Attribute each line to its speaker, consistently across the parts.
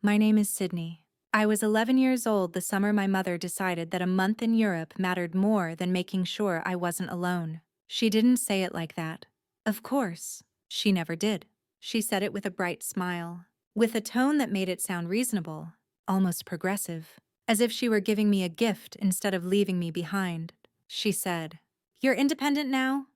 Speaker 1: My name is Sydney. I was 11 years old the summer my mother decided that a month in Europe mattered more than making sure I wasn't alone. She didn't say it like that. Of course, she never did. She said it with a bright smile, with a tone that made it sound reasonable, almost progressive, as if she were giving me a gift instead of leaving me behind. She said, "You're independent now?"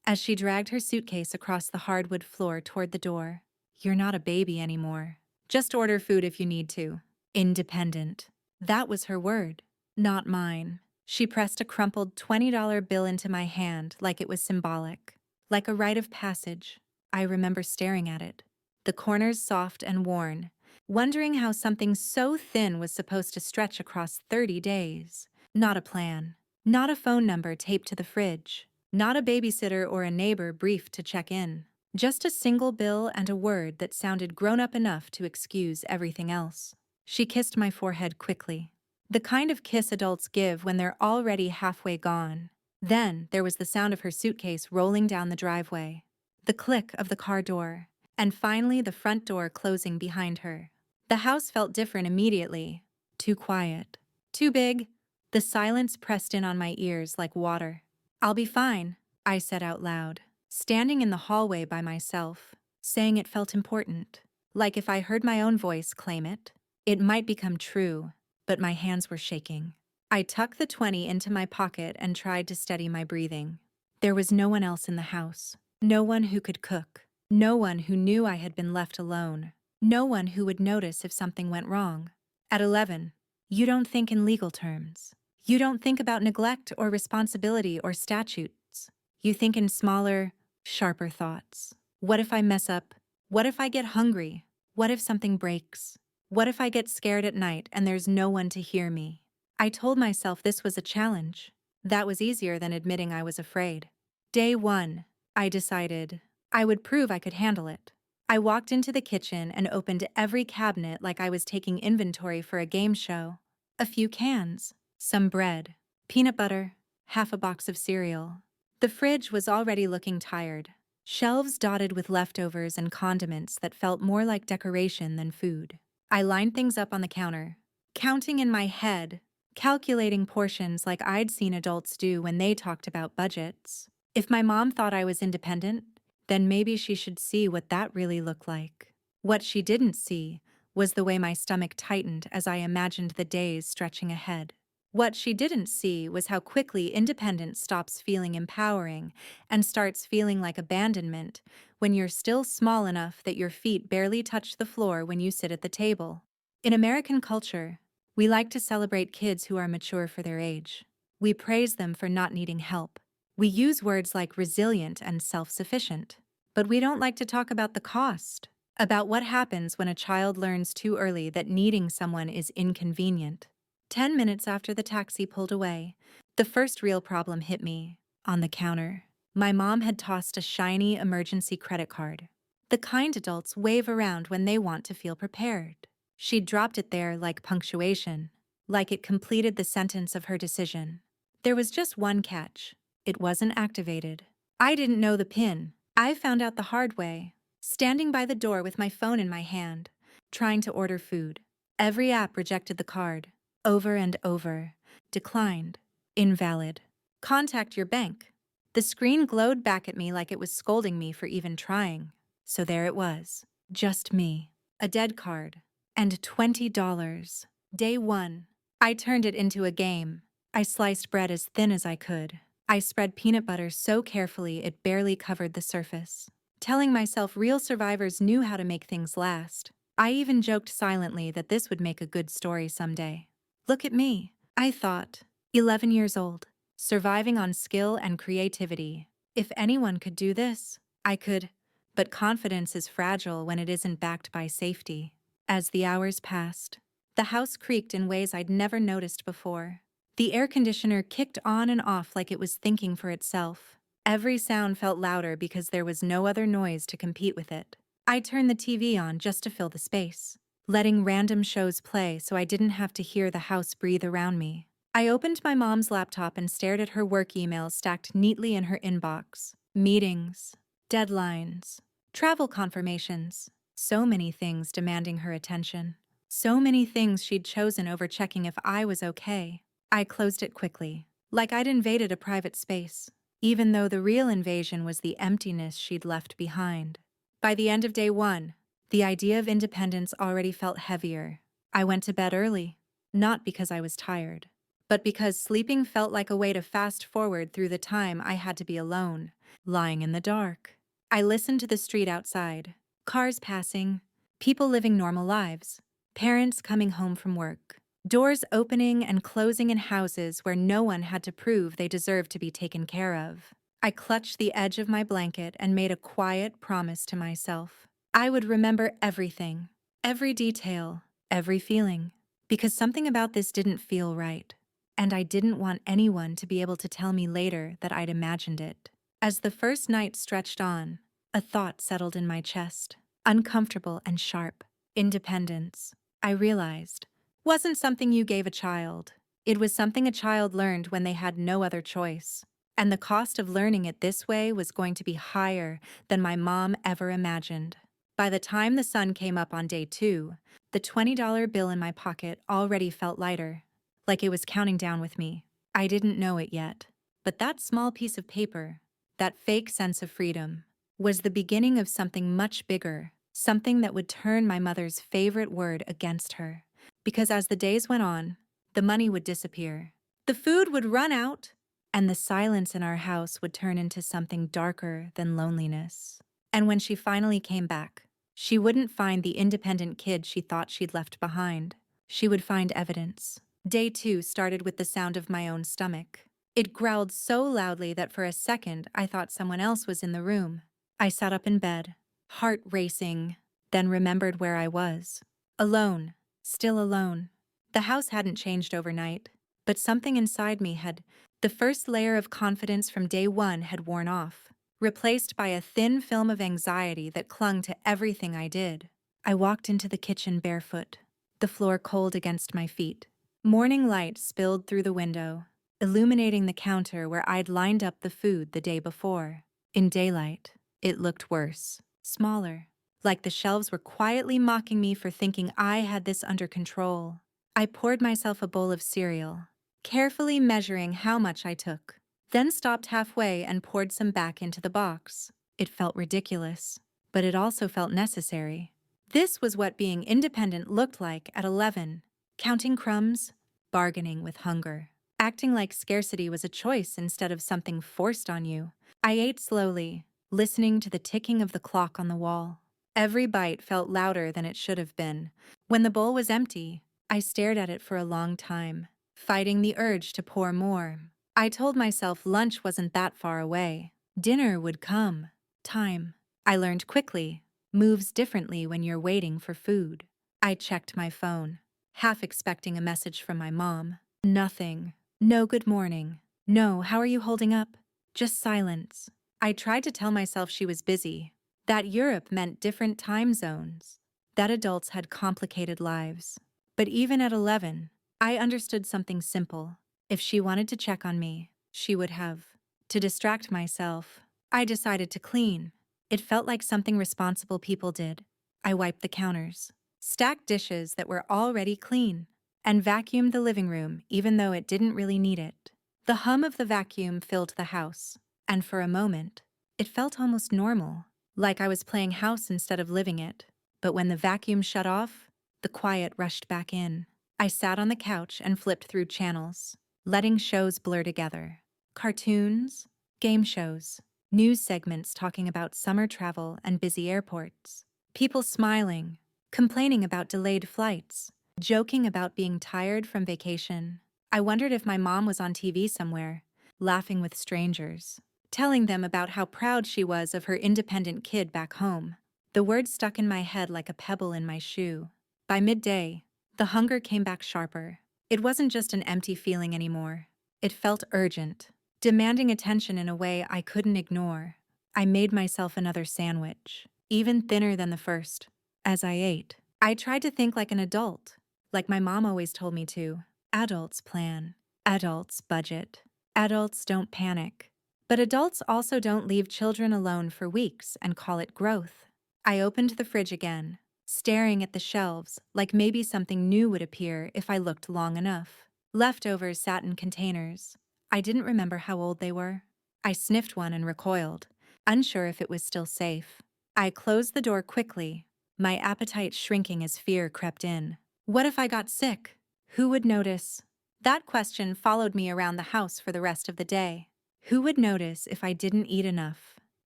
Speaker 1: As she dragged her suitcase across the hardwood floor toward the door. "You're not a baby anymore. Just order food if you need to. Independent." That was her word, not mine. She pressed a crumpled $20 bill into my hand like it was symbolic, like a rite of passage. I remember staring at it, the corners soft and worn, wondering how something so thin was supposed to stretch across 30 days. Not a plan, not a phone number taped to the fridge, not a babysitter or a neighbor briefed to check in. Just a single bill and a word that sounded grown-up enough to excuse everything else. She kissed my forehead quickly, the kind of kiss adults give when they're already halfway gone. Then there was the sound of her suitcase rolling down the driveway, the click of the car door, and finally the front door closing behind her. The house felt different immediately. Too quiet. Too big. The silence pressed in on my ears like water. "I'll be fine," I said out loud, standing in the hallway by myself, saying it felt important. Like if I heard my own voice claim it, it might become true, but my hands were shaking. I tucked the 20 into my pocket and tried to steady my breathing. There was no one else in the house. No one who could cook. No one who knew I had been left alone. No one who would notice if something went wrong. At 11, you don't think in legal terms. You don't think about neglect or responsibility or statutes. You think in smaller, sharper thoughts. What if I mess up? What if I get hungry? What if something breaks? What if I get scared at night and there's no one to hear me? I told myself this was a challenge. That was easier than admitting I was afraid. Day 1, I decided I would prove I could handle it. I walked into the kitchen and opened every cabinet like I was taking inventory for a game show. A few cans, some bread, peanut butter, half a box of cereal. The fridge was already looking tired. Shelves dotted with leftovers and condiments that felt more like decoration than food. I lined things up on the counter, counting in my head, calculating portions like I'd seen adults do when they talked about budgets. If my mom thought I was independent, then maybe she should see what that really looked like. What she didn't see was the way my stomach tightened as I imagined the days stretching ahead. What she didn't see was how quickly independence stops feeling empowering and starts feeling like abandonment when you're still small enough that your feet barely touch the floor when you sit at the table. In American culture, we like to celebrate kids who are mature for their age. We praise them for not needing help. We use words like resilient and self-sufficient. But we don't like to talk about the cost, about what happens when a child learns too early that needing someone is inconvenient. 10 minutes after the taxi pulled away, the first real problem hit me. On the counter, my mom had tossed a shiny emergency credit card, the kind adults wave around when they want to feel prepared. She'd dropped it there like punctuation, like it completed the sentence of her decision. There was just one catch. It wasn't activated. I didn't know the PIN. I found out the hard way, standing by the door with my phone in my hand, trying to order food. Every app rejected the card. Over and over. Declined. Invalid. Contact your bank. The screen glowed back at me like it was scolding me for even trying. So there it was. Just me. A dead card. And $20. Day 1. I turned it into a game. I sliced bread as thin as I could. I spread peanut butter so carefully it barely covered the surface, telling myself real survivors knew how to make things last. I even joked silently that this would make a good story someday. Look at me, I thought, 11 years old, surviving on skill and creativity. If anyone could do this, I could. But confidence is fragile when it isn't backed by safety. As the hours passed, the house creaked in ways I'd never noticed before. The air conditioner kicked on and off like it was thinking for itself. Every sound felt louder because there was no other noise to compete with it. I turned the TV on just to fill the space, letting random shows play so I didn't have to hear the house breathe around me. I opened my mom's laptop and stared at her work emails stacked neatly in her inbox. Meetings, deadlines, travel confirmations. So many things demanding her attention. So many things she'd chosen over checking if I was okay. I closed it quickly, like I'd invaded a private space, even though the real invasion was the emptiness she'd left behind. By the end of day one, the idea of independence already felt heavier. I went to bed early, not because I was tired, but because sleeping felt like a way to fast forward through the time I had to be alone, lying in the dark. I listened to the street outside, cars passing, people living normal lives, parents coming home from work, doors opening and closing in houses where no one had to prove they deserved to be taken care of. I clutched the edge of my blanket and made a quiet promise to myself. I would remember everything, every detail, every feeling, because something about this didn't feel right, and I didn't want anyone to be able to tell me later that I'd imagined it. As the first night stretched on, a thought settled in my chest, uncomfortable and sharp. Independence, I realized, wasn't something you gave a child. It was something a child learned when they had no other choice. And the cost of learning it this way was going to be higher than my mom ever imagined. By the time the sun came up on day two, the $20 bill in my pocket already felt lighter, like it was counting down with me. I didn't know it yet, but that small piece of paper, that fake sense of freedom, was the beginning of something much bigger, something that would turn my mother's favorite word against her. Because as the days went on, the money would disappear, the food would run out, and the silence in our house would turn into something darker than loneliness. And when she finally came back, she wouldn't find the independent kid she thought she'd left behind. She would find evidence. Day two started with the sound of my own stomach. It growled so loudly that for a second I thought someone else was in the room. I sat up in bed, heart racing, then remembered where I was. Alone, still alone. The house hadn't changed overnight, but something inside me had. The first layer of confidence from day one had worn off, replaced by a thin film of anxiety that clung to everything I did. I walked into the kitchen barefoot, the floor cold against my feet. Morning light spilled through the window, illuminating the counter where I'd lined up the food the day before. In daylight, it looked worse, smaller, like the shelves were quietly mocking me for thinking I had this under control. I poured myself a bowl of cereal, carefully measuring how much I took, then stopped halfway and poured some back into the box. It felt ridiculous, but it also felt necessary. This was what being independent looked like at 11, counting crumbs, bargaining with hunger, acting like scarcity was a choice instead of something forced on you. I ate slowly, listening to the ticking of the clock on the wall. Every bite felt louder than it should have been. When the bowl was empty, I stared at it for a long time, fighting the urge to pour more. I told myself lunch wasn't that far away. Dinner would come. Time, I learned quickly, moves differently when you're waiting for food. I checked my phone, half expecting a message from my mom. Nothing. No good morning. No, how are you holding up? Just silence. I tried to tell myself she was busy, that Europe meant different time zones, that adults had complicated lives. But even at 11, I understood something simple. If she wanted to check on me, she would have. To distract myself, I decided to clean. It felt like something responsible people did. I wiped the counters, stacked dishes that were already clean, and vacuumed the living room even though it didn't really need it. The hum of the vacuum filled the house, and for a moment, it felt almost normal, like I was playing house instead of living it. But when the vacuum shut off, the quiet rushed back in. I sat on the couch and flipped through channels, letting shows blur together. Cartoons, game shows, news segments talking about summer travel and busy airports. People smiling, complaining about delayed flights, joking about being tired from vacation. I wondered if my mom was on TV somewhere, laughing with strangers, telling them about how proud she was of her independent kid back home. The words stuck in my head like a pebble in my shoe. By midday, the hunger came back sharper. It wasn't just an empty feeling anymore. It felt urgent, demanding attention in a way I couldn't ignore. I made myself another sandwich, even thinner than the first. As I ate, I tried to think like an adult, like my mom always told me to. Adults plan. Adults budget. Adults don't panic. But adults also don't leave children alone for weeks and call it growth. I opened the fridge again, staring at the shelves like maybe something new would appear if I looked long enough. Leftovers sat in containers. I didn't remember how old they were. I sniffed one and recoiled, unsure if it was still safe. I closed the door quickly, my appetite shrinking as fear crept in. What if I got sick? Who would notice? That question followed me around the house for the rest of the day. Who would notice if I didn't eat enough?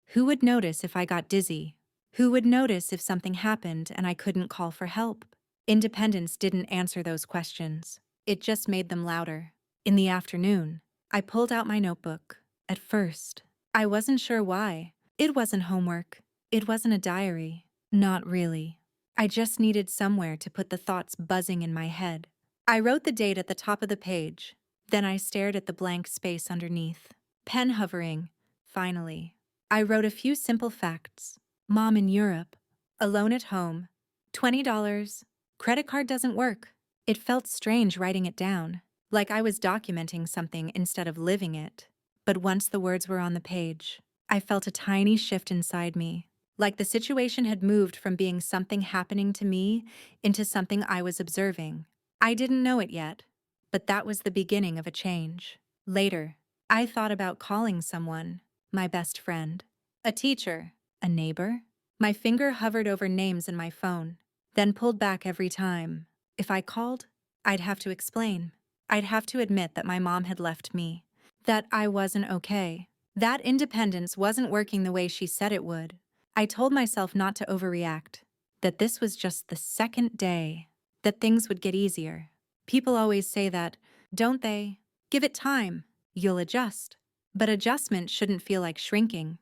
Speaker 1: Who would notice if I got dizzy? Who would notice if something happened and I couldn't call for help? Independence didn't answer those questions. It just made them louder. In the afternoon, I pulled out my notebook. At first, I wasn't sure why. It wasn't homework. It wasn't a diary. Not really. I just needed somewhere to put the thoughts buzzing in my head. I wrote the date at the top of the page. Then I stared at the blank space underneath. Pen hovering. Finally, I wrote a few simple facts. Mom in Europe. Alone at home. $20. Credit card doesn't work. It felt strange writing it down, like I was documenting something instead of living it. But once the words were on the page, I felt a tiny shift inside me, like the situation had moved from being something happening to me into something I was observing. I didn't know it yet, but that was the beginning of a change. Later, I thought about calling someone, my best friend, a teacher, a neighbor. My finger hovered over names in my phone, then pulled back every time. If I called, I'd have to explain. I'd have to admit that my mom had left me, that I wasn't okay, that independence wasn't working the way she said it would. I told myself not to overreact, that this was just the second day, that things would get easier. People always say that, don't they? Give it time, you'll adjust. But adjustment shouldn't feel like shrinking.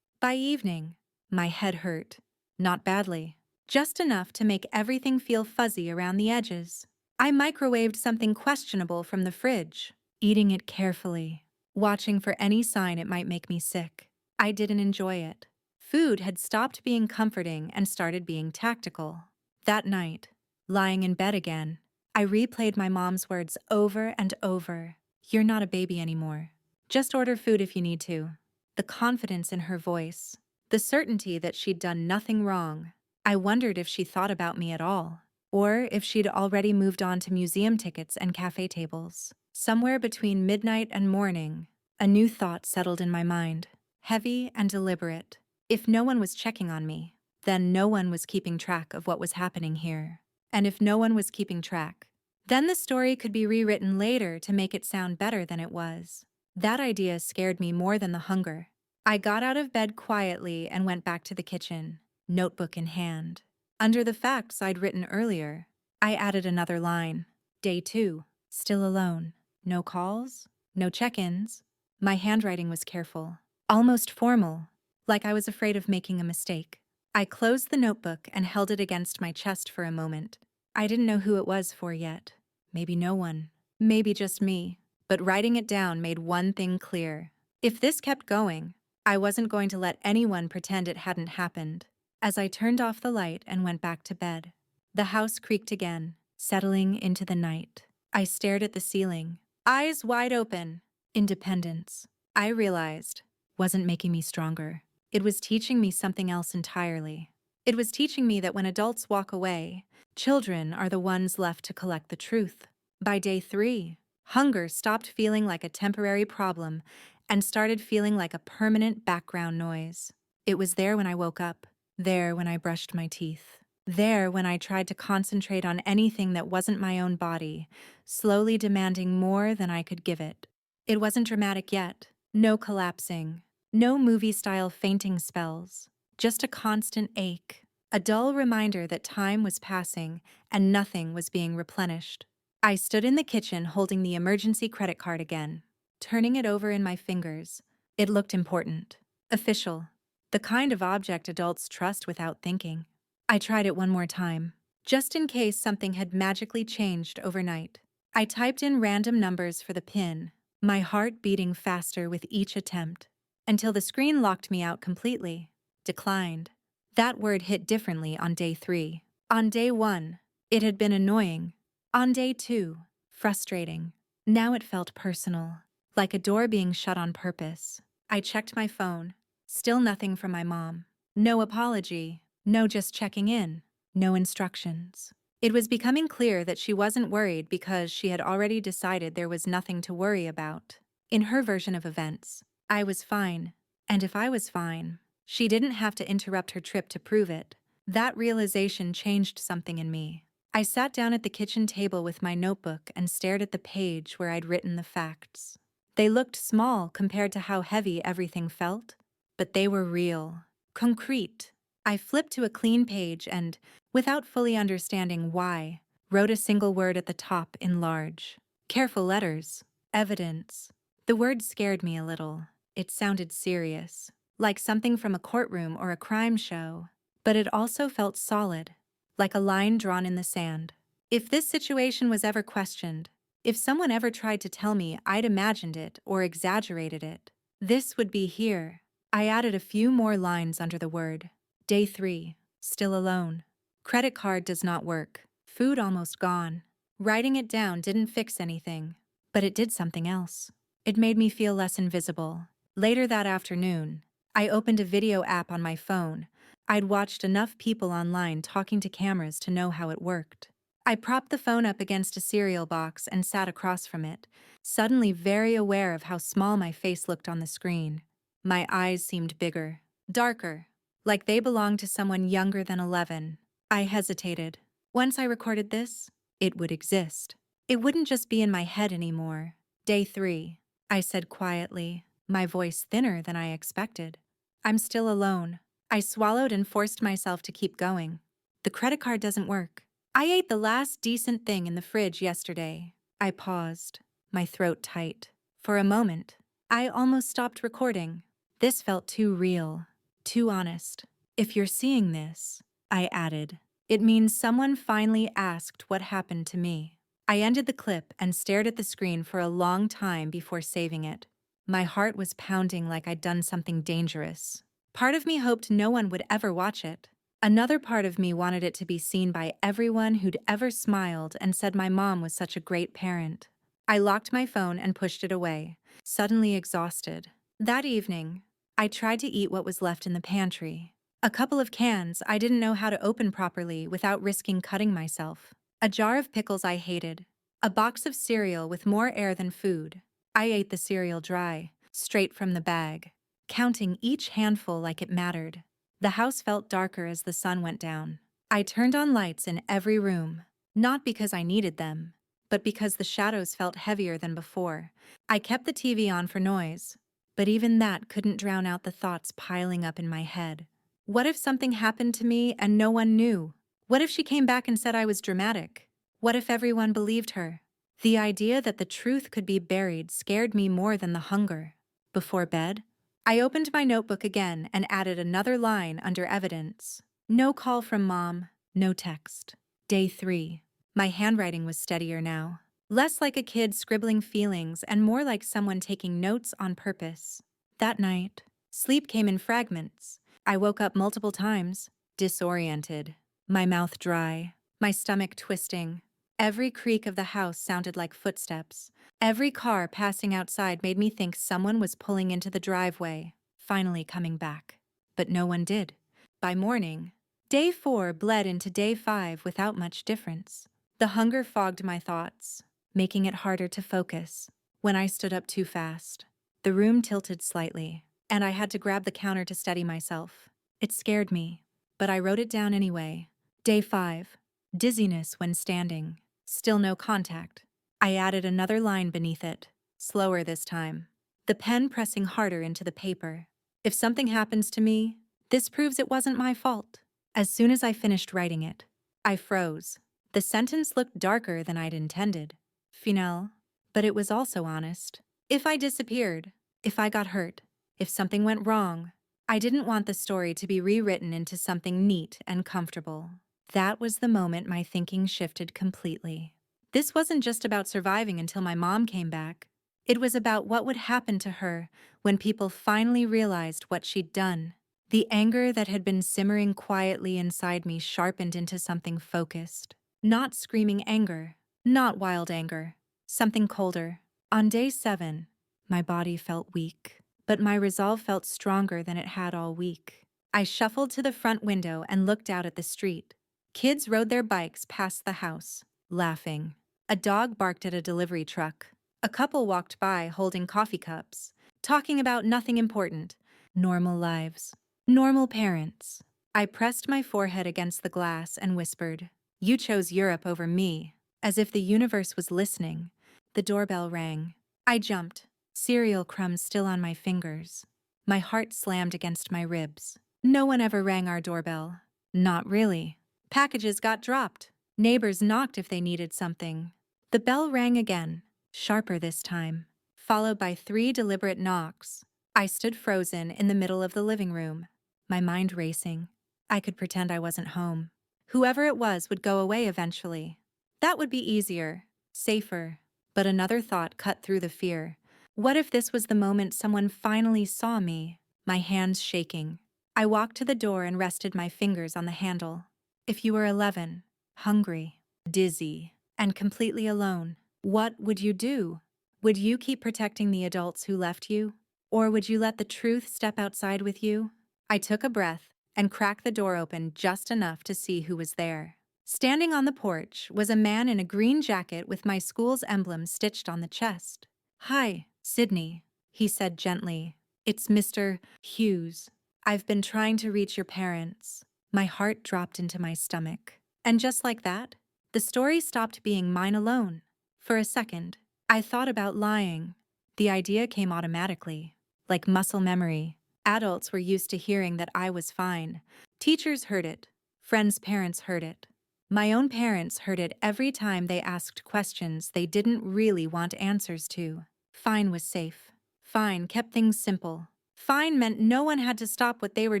Speaker 1: By evening, my head hurt. Not badly. Just enough to make everything feel fuzzy around the edges. I microwaved something questionable from the fridge, eating it carefully, watching for any sign it might make me sick. I didn't enjoy it. Food had stopped being comforting and started being tactical. That night, lying in bed again, I replayed my mom's words over and over. You're not a baby anymore. Just order food if you need to. The confidence in her voice, the certainty that she'd done nothing wrong. I wondered if she thought about me at all, or if she'd already moved on to museum tickets and cafe tables. Somewhere between midnight and morning, a new thought settled in my mind, heavy and deliberate. If no one was checking on me, then no one was keeping track of what was happening here. And if no one was keeping track, then the story could be rewritten later to make it sound better than it was. That idea scared me more than the hunger. I got out of bed quietly and went back to the kitchen, notebook in hand. Under the facts I'd written earlier, I added another line. Day 2, still alone. No calls, no check-ins. My handwriting was careful, almost formal, like I was afraid of making a mistake. I closed the notebook and held it against my chest for a moment. I didn't know who it was for yet. Maybe no one. Maybe just me. But writing it down made one thing clear. If this kept going, I wasn't going to let anyone pretend it hadn't happened. As I turned off the light and went back to bed, the house creaked again, settling into the night. I stared at the ceiling, eyes wide open. Independence, I realized, wasn't making me stronger. It was teaching me something else entirely. It was teaching me that when adults walk away, children are the ones left to collect the truth. By day 3, hunger stopped feeling like a temporary problem and started feeling like a permanent background noise. It was there when I woke up, there when I brushed my teeth, there when I tried to concentrate on anything that wasn't my own body, slowly demanding more than I could give it. It wasn't dramatic yet. No collapsing, no movie-style fainting spells, just a constant ache, a dull reminder that time was passing and nothing was being replenished. I stood in the kitchen holding the emergency credit card again, turning it over in my fingers. It looked important, official, the kind of object adults trust without thinking. I tried it one more time, just in case something had magically changed overnight. I typed in random numbers for the PIN, my heart beating faster with each attempt, until the screen locked me out completely. Declined. That word hit differently on day 3. On day 1, it had been annoying. On day 2, frustrating. Now it felt personal, like a door being shut on purpose. I checked my phone. Still nothing from my mom. No apology, No just checking in. No instructions. It was becoming clear that she wasn't worried because she had already decided there was nothing to worry about. In her version of events, I was fine. And if I was fine, she didn't have to interrupt her trip to prove it. That realization changed something in me. I sat down at the kitchen table with my notebook and stared at the page where I'd written the facts. They looked small compared to how heavy everything felt, but they were real, concrete. I flipped to a clean page and, without fully understanding why, wrote a single word at the top in large. Careful letters. Evidence. The word scared me a little. It sounded serious, like something from a courtroom or a crime show. But it also felt solid, like a line drawn in the sand. If this situation was ever questioned, if someone ever tried to tell me I'd imagined it or exaggerated it, this would be here. I added a few more lines under the word. Day 3. Still alone. Credit card does not work. Food almost gone. Writing it down didn't fix anything, but it did something else. It made me feel less invisible. Later that afternoon, I opened a video app on my phone. I'd watched enough people online talking to cameras to know how it worked. I propped the phone up against a cereal box and sat across from it, suddenly very aware of how small my face looked on the screen. My eyes seemed bigger, darker, like they belonged to someone younger than 11. I hesitated. Once I recorded this, it would exist. It wouldn't just be in my head anymore. Day 3, I said quietly, my voice thinner than I expected. I'm still alone. I swallowed and forced myself to keep going. The credit card doesn't work. I ate the last decent thing in the fridge yesterday. I paused, my throat tight. For a moment, I almost stopped recording. This felt too real, too honest. If you're seeing this, I added, it means someone finally asked what happened to me. I ended the clip and stared at the screen for a long time before saving it. My heart was pounding like I'd done something dangerous. Part of me hoped no one would ever watch it. Another part of me wanted it to be seen by everyone who'd ever smiled and said my mom was such a great parent. I locked my phone and pushed it away, suddenly exhausted. That evening, I tried to eat what was left in the pantry. A couple of cans I didn't know how to open properly without risking cutting myself. A jar of pickles I hated. A box of cereal with more air than food. I ate the cereal dry, straight from the bag, counting each handful like it mattered. The house felt darker as the sun went down. I turned on lights in every room, not because I needed them, but because the shadows felt heavier than before. I kept the TV on for noise, but even that couldn't drown out the thoughts piling up in my head. What if something happened to me and no one knew? What if she came back and said I was dramatic? What if everyone believed her? The idea that the truth could be buried scared me more than the hunger. Before bed, I opened my notebook again and added another line under evidence. No call from Mom, no text. Day 3. My handwriting was steadier now. Less like a kid scribbling feelings and more like someone taking notes on purpose. That night, sleep came in fragments. I woke up multiple times, disoriented, my mouth dry, my stomach twisting. Every creak of the house sounded like footsteps. Every car passing outside made me think someone was pulling into the driveway, finally coming back. But no one did. By morning, Day 4 bled into Day 5 without much difference. The hunger fogged my thoughts, making it harder to focus. When I stood up too fast, the room tilted slightly, and I had to grab the counter to steady myself. It scared me, but I wrote it down anyway. Day 5. Dizziness when standing. Still no contact. I added another line beneath it, slower this time, the pen pressing harder into the paper. If something happens to me, this proves it wasn't my fault. As soon as I finished writing it, I froze. The sentence looked darker than I'd intended. Final. But it was also honest. If I disappeared, if I got hurt, if something went wrong, I didn't want the story to be rewritten into something neat and comfortable. That was the moment my thinking shifted completely. This wasn't just about surviving until my mom came back. It was about what would happen to her when people finally realized what she'd done. The anger that had been simmering quietly inside me sharpened into something focused. Not screaming anger, not wild anger, something colder. On Day 7, my body felt weak, but my resolve felt stronger than it had all week. I shuffled to the front window and looked out at the street. Kids rode their bikes past the house, laughing. A dog barked at a delivery truck. A couple walked by holding coffee cups, talking about nothing important. Normal lives. Normal parents. I pressed my forehead against the glass and whispered, "You chose Europe over me." As if the universe was listening, the doorbell rang. I jumped, cereal crumbs still on my fingers. My heart slammed against my ribs. No one ever rang our doorbell. Not really. Packages got dropped. Neighbors knocked if they needed something. The bell rang again, sharper this time, followed by 3 deliberate knocks. I stood frozen in the middle of the living room, my mind racing. I could pretend I wasn't home. Whoever it was would go away eventually. That would be easier, safer. But another thought cut through the fear. What if this was the moment someone finally saw me, my hands shaking? I walked to the door and rested my fingers on the handle. If you were 11, hungry, dizzy, and completely alone, what would you do? Would you keep protecting the adults who left you? Or would you let the truth step outside with you? I took a breath and cracked the door open just enough to see who was there. Standing on the porch was a man in a green jacket with my school's emblem stitched on the chest. "Hi, Sydney," he said gently. "It's Mr. Hughes. I've been trying to reach your parents." My heart dropped into my stomach. And just like that, the story stopped being mine alone. For a second, I thought about lying. The idea came automatically, like muscle memory. Adults were used to hearing that I was fine. Teachers heard it. Friends' parents heard it. My own parents heard it every time they asked questions they didn't really want answers to. Fine was safe. Fine kept things simple. Fine meant no one had to stop what they were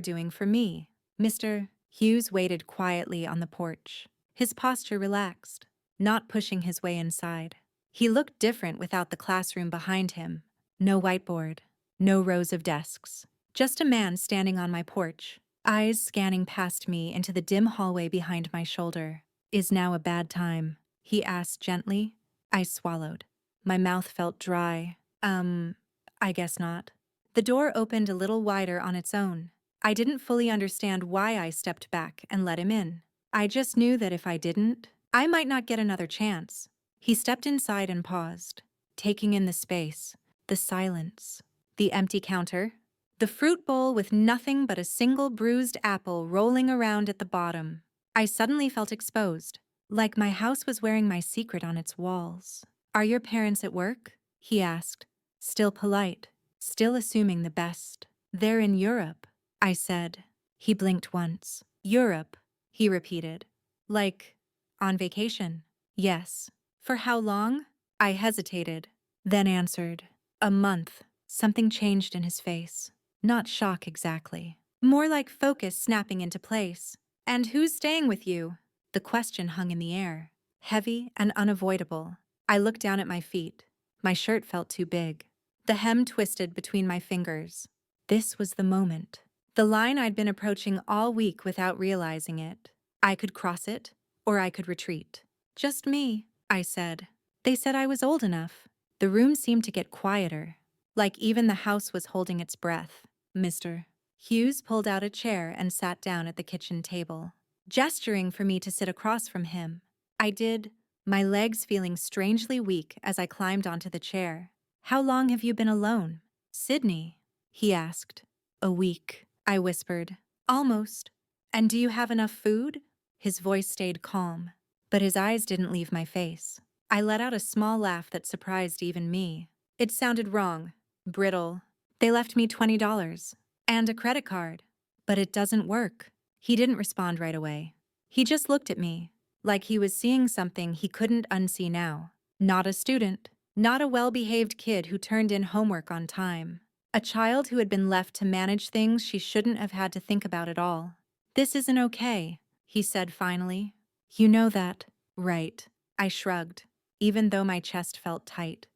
Speaker 1: doing for me. Mr. Hughes waited quietly on the porch, his posture relaxed, not pushing his way inside. He looked different without the classroom behind him. No whiteboard, no rows of desks. Just a man standing on my porch, eyes scanning past me into the dim hallway behind my shoulder. "Is now a bad time?" he asked gently. I swallowed. My mouth felt dry. I guess not. The door opened a little wider on its own. I didn't fully understand why I stepped back and let him in. I just knew that if I didn't, I might not get another chance. He stepped inside and paused, taking in the space, the silence, the empty counter, the fruit bowl with nothing but a single bruised apple rolling around at the bottom. I suddenly felt exposed, like my house was wearing my secret on its walls. "Are your parents at work?" he asked, still polite, still assuming the best. "They're in Europe," I said. He blinked once. "Europe," he repeated. "Like, on vacation?" "Yes." "For how long?" I hesitated, then answered. "A month." Something changed in his face. Not shock exactly. More like focus snapping into place. "And who's staying with you?" The question hung in the air, heavy and unavoidable. I looked down at my feet. My shirt felt too big. The hem twisted between my fingers. This was the moment. The line I'd been approaching all week without realizing it. I could cross it, or I could retreat. "Just me," I said. They said I was old enough. The room seemed to get quieter, like even the house was holding its breath. "Mr. Hughes pulled out a chair and sat down at the kitchen table, gesturing for me to sit across from him. I did, my legs feeling strangely weak as I climbed onto the chair. "How long have you been alone?" "Sydney?" he asked. "A week," I whispered. "Almost. And do you have enough food?" His voice stayed calm, but his eyes didn't leave my face. I let out a small laugh that surprised even me. It sounded wrong, brittle. "They left me $20 and a credit card." "But it doesn't work." He didn't respond right away. He just looked at me, like he was seeing something he couldn't unsee now. Not a student, not a well-behaved kid who turned in homework on time. A child who had been left to manage things she shouldn't have had to think about at all. "This isn't okay," he said finally. "You know that, right?" I shrugged, even though my chest felt tight.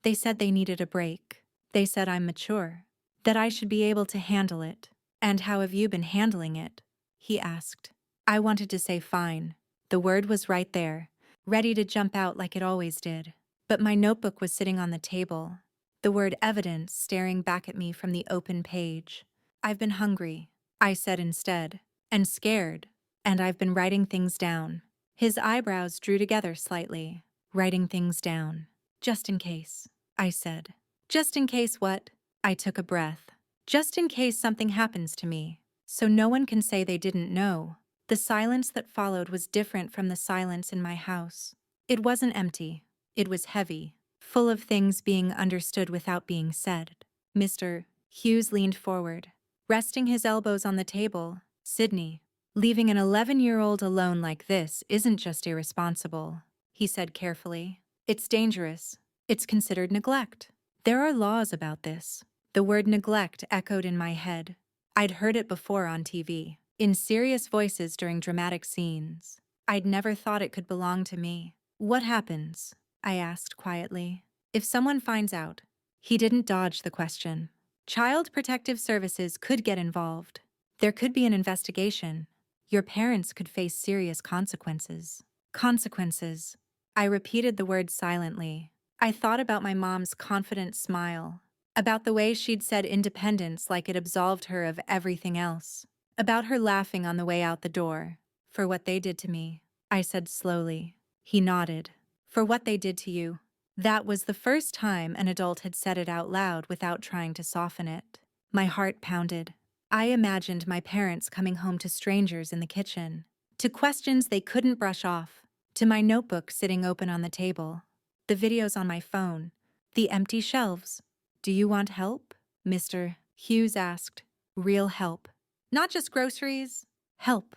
Speaker 1: "They said they needed a break. They said I'm mature, that I should be able to handle it." "And how have you been handling it?" he asked. I wanted to say fine. The word was right there, ready to jump out like it always did. But my notebook was sitting on the table, the word evidence staring back at me from the open page. "I've been hungry," I said instead. And scared. And I've been writing things down. His eyebrows drew together slightly. Writing things down. Just in case, I said. Just in case what? I took a breath. Just in case something happens to me. So no one can say they didn't know. The silence that followed was different from the silence in my house. It wasn't empty. It was heavy, full of things being understood without being said. Mr. Hughes leaned forward, resting his elbows on the table. Sydney, leaving an 11-year-old alone like this isn't just irresponsible, he said carefully. It's dangerous. It's considered neglect. There are laws about this. The word neglect echoed in my head. I'd heard it before on TV, in serious voices during dramatic scenes. I'd never thought it could belong to me. What happens? I asked quietly. If someone finds out? He didn't dodge the question. Child Protective Services could get involved. There could be an investigation. Your parents could face serious consequences. Consequences. I repeated the word silently. I thought about my mom's confident smile, about the way she'd said independence like it absolved her of everything else, about her laughing on the way out the door. For what they did to me, I said slowly. He nodded. For what they did to you. That was the first time an adult had said it out loud without trying to soften it. My heart pounded. I imagined my parents coming home to strangers in the kitchen, to questions they couldn't brush off, to my notebook sitting open on the table, the videos on my phone, the empty shelves. Do you want help? Mr. Hughes asked. Real help. Not just groceries. Help.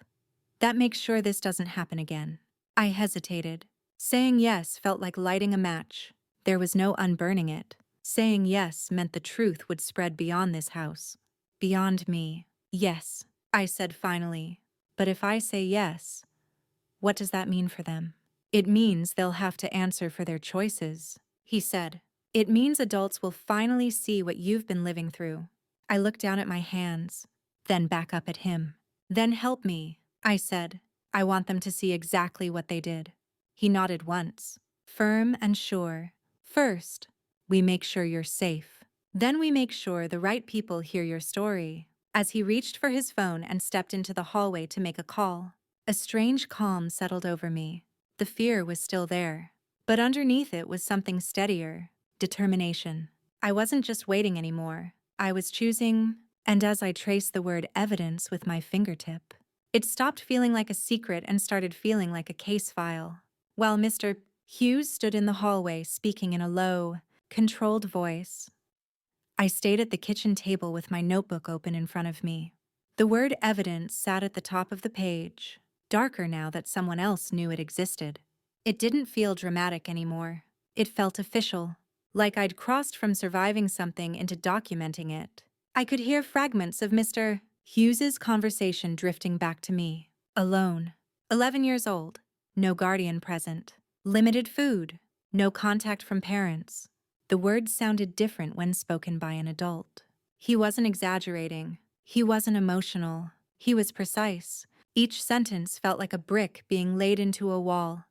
Speaker 1: That makes sure this doesn't happen again. I hesitated. Saying yes felt like lighting a match. There was no unburning it. Saying yes meant the truth would spread beyond this house. Beyond me. Yes, I said finally. But if I say yes, what does that mean for them? It means they'll have to answer for their choices, he said. It means adults will finally see what you've been living through. I looked down at my hands, then back up at him. Then help me, I said. I want them to see exactly what they did. He nodded once, firm and sure. First, we make sure you're safe. Then we make sure the right people hear your story. As he reached for his phone and stepped into the hallway to make a call, a strange calm settled over me. The fear was still there, but underneath it was something steadier, determination. I wasn't just waiting anymore. I was choosing, and as I traced the word evidence with my fingertip, it stopped feeling like a secret and started feeling like a case file. While Mr. Hughes stood in the hallway speaking in a low, controlled voice, I stayed at the kitchen table with my notebook open in front of me. The word evidence sat at the top of the page, darker now that someone else knew it existed. It didn't feel dramatic anymore. It felt official, like I'd crossed from surviving something into documenting it. I could hear fragments of Mr. Hughes's conversation drifting back to me. Alone. 11 years old. No guardian present. Limited food. No contact from parents. The words sounded different when spoken by an adult. He wasn't exaggerating. He wasn't emotional. He was precise. Each sentence felt like a brick being laid into a wall.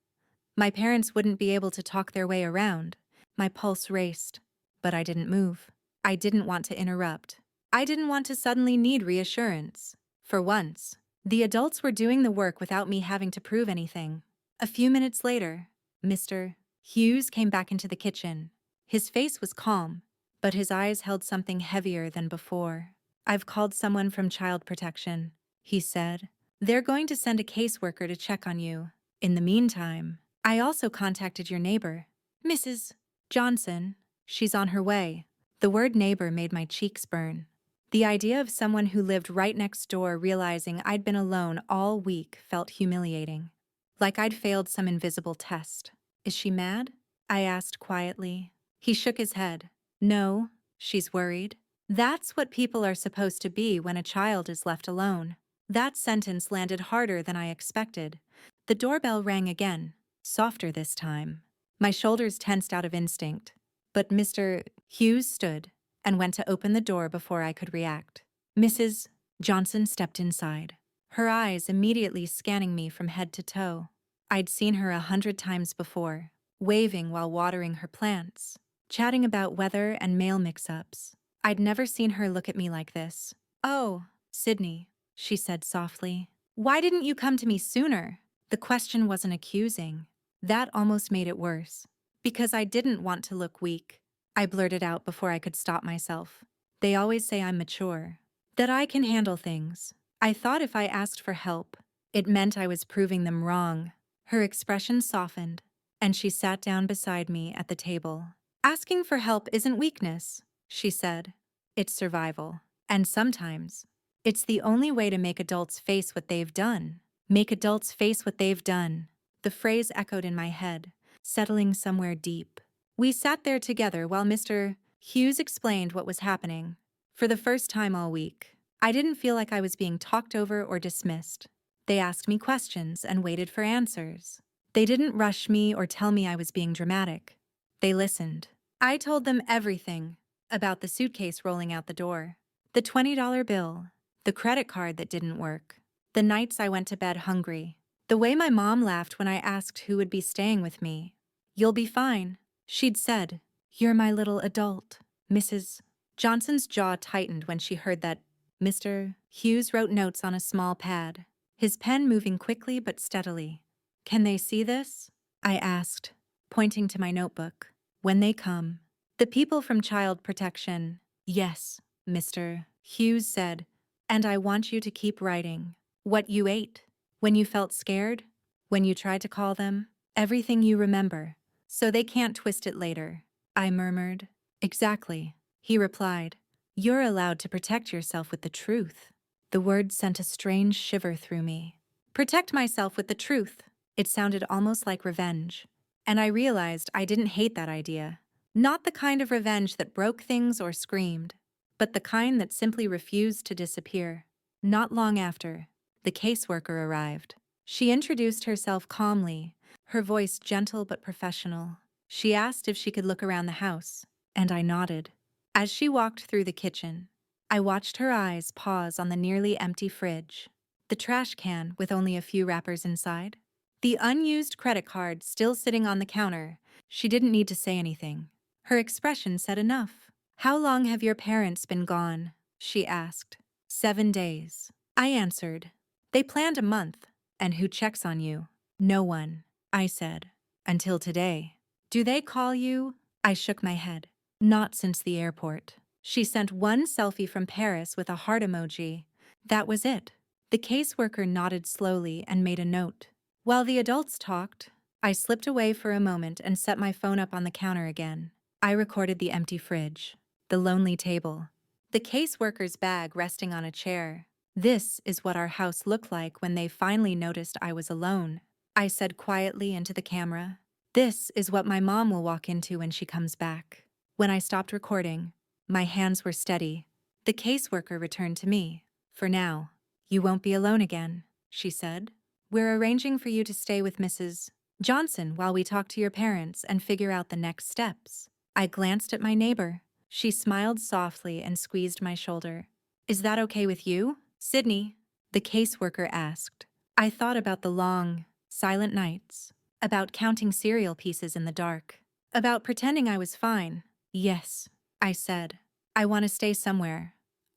Speaker 1: My parents wouldn't be able to talk their way around. My pulse raced, but I didn't move. I didn't want to interrupt. I didn't want to suddenly need reassurance. For once, the adults were doing the work without me having to prove anything. A few minutes later, Mr. Hughes came back into the kitchen. His face was calm, but his eyes held something heavier than before. I've called someone from Child Protection, he said. They're going to send a caseworker to check on you. In the meantime, I also contacted your neighbor, Mrs. Johnson. She's on her way. The word neighbor made my cheeks burn. The idea of someone who lived right next door realizing I'd been alone all week felt humiliating. Like I'd failed some invisible test. Is she mad? I asked quietly. He shook his head. No, she's worried. That's what people are supposed to be when a child is left alone. That sentence landed harder than I expected. The doorbell rang again, softer this time. My shoulders tensed out of instinct, but Mr. Hughes stood and went to open the door before I could react. Mrs. Johnson stepped inside, her eyes immediately scanning me from head to toe. I'd seen her 100 times before, waving while watering her plants, chatting about weather and mail mix-ups. I'd never seen her look at me like this. Oh, Sydney, she said softly. Why didn't you come to me sooner? The question wasn't accusing. That almost made it worse. Because I didn't want to look weak. I blurted out before I could stop myself. They always say I'm mature. That I can handle things. I thought if I asked for help, it meant I was proving them wrong. Her expression softened, and she sat down beside me at the table. Asking for help isn't weakness, she said. It's survival. And sometimes, it's the only way to make adults face what they've done. Make adults face what they've done. The phrase echoed in my head, settling somewhere deep. We sat there together while Mr. Hughes explained what was happening. For the first time all week, I didn't feel like I was being talked over or dismissed. They asked me questions and waited for answers. They didn't rush me or tell me I was being dramatic. They listened. I told them everything about the suitcase rolling out the door, the $20 bill, the credit card that didn't work, the nights I went to bed hungry, the way my mom laughed when I asked who would be staying with me. You'll be fine, she'd said. You're my little adult, Mrs. Johnson's jaw tightened when she heard that. Mr. Hughes wrote notes on a small pad, his pen moving quickly but steadily. Can they see this? I asked, pointing to my notebook. When they come. The people from Child Protection. Yes, Mr. Hughes said. And I want you to keep writing. What you ate. When you felt scared. When you tried to call them. Everything you remember. So they can't twist it later. I murmured. Exactly, he replied. You're allowed to protect yourself with the truth. The word sent a strange shiver through me. Protect myself with the truth. It sounded almost like revenge. And I realized I didn't hate that idea. Not the kind of revenge that broke things or screamed, but the kind that simply refused to disappear. Not long after, the caseworker arrived. She introduced herself calmly, her voice gentle but professional. She asked if she could look around the house, and I nodded. As she walked through the kitchen, I watched her eyes pause on the nearly empty fridge, the trash can with only a few wrappers inside, the unused credit card still sitting on the counter. She didn't need to say anything. Her expression said enough. How long have your parents been gone? She asked. 7 days. I answered. They planned a month. And who checks on you? No one, I said. Until today. Do they call you? I shook my head. Not since the airport. She sent one selfie from Paris with a heart emoji. That was it. The caseworker nodded slowly and made a note. While the adults talked, I slipped away for a moment and set my phone up on the counter again. I recorded the empty fridge, the lonely table, the caseworker's bag resting on a chair. This is what our house looked like when they finally noticed I was alone. I said quietly into the camera. This is what my mom will walk into when she comes back. When I stopped recording, my hands were steady. The caseworker returned to me. For now, you won't be alone again, she said. We're arranging for you to stay with Mrs. Johnson while we talk to your parents and figure out the next steps. I glanced at my neighbor. She smiled softly and squeezed my shoulder. Is that okay with you, Sydney? The caseworker asked. I thought about the long, silent nights, about counting cereal pieces in the dark, about pretending I was fine. Yes, I said. I want to stay somewhere.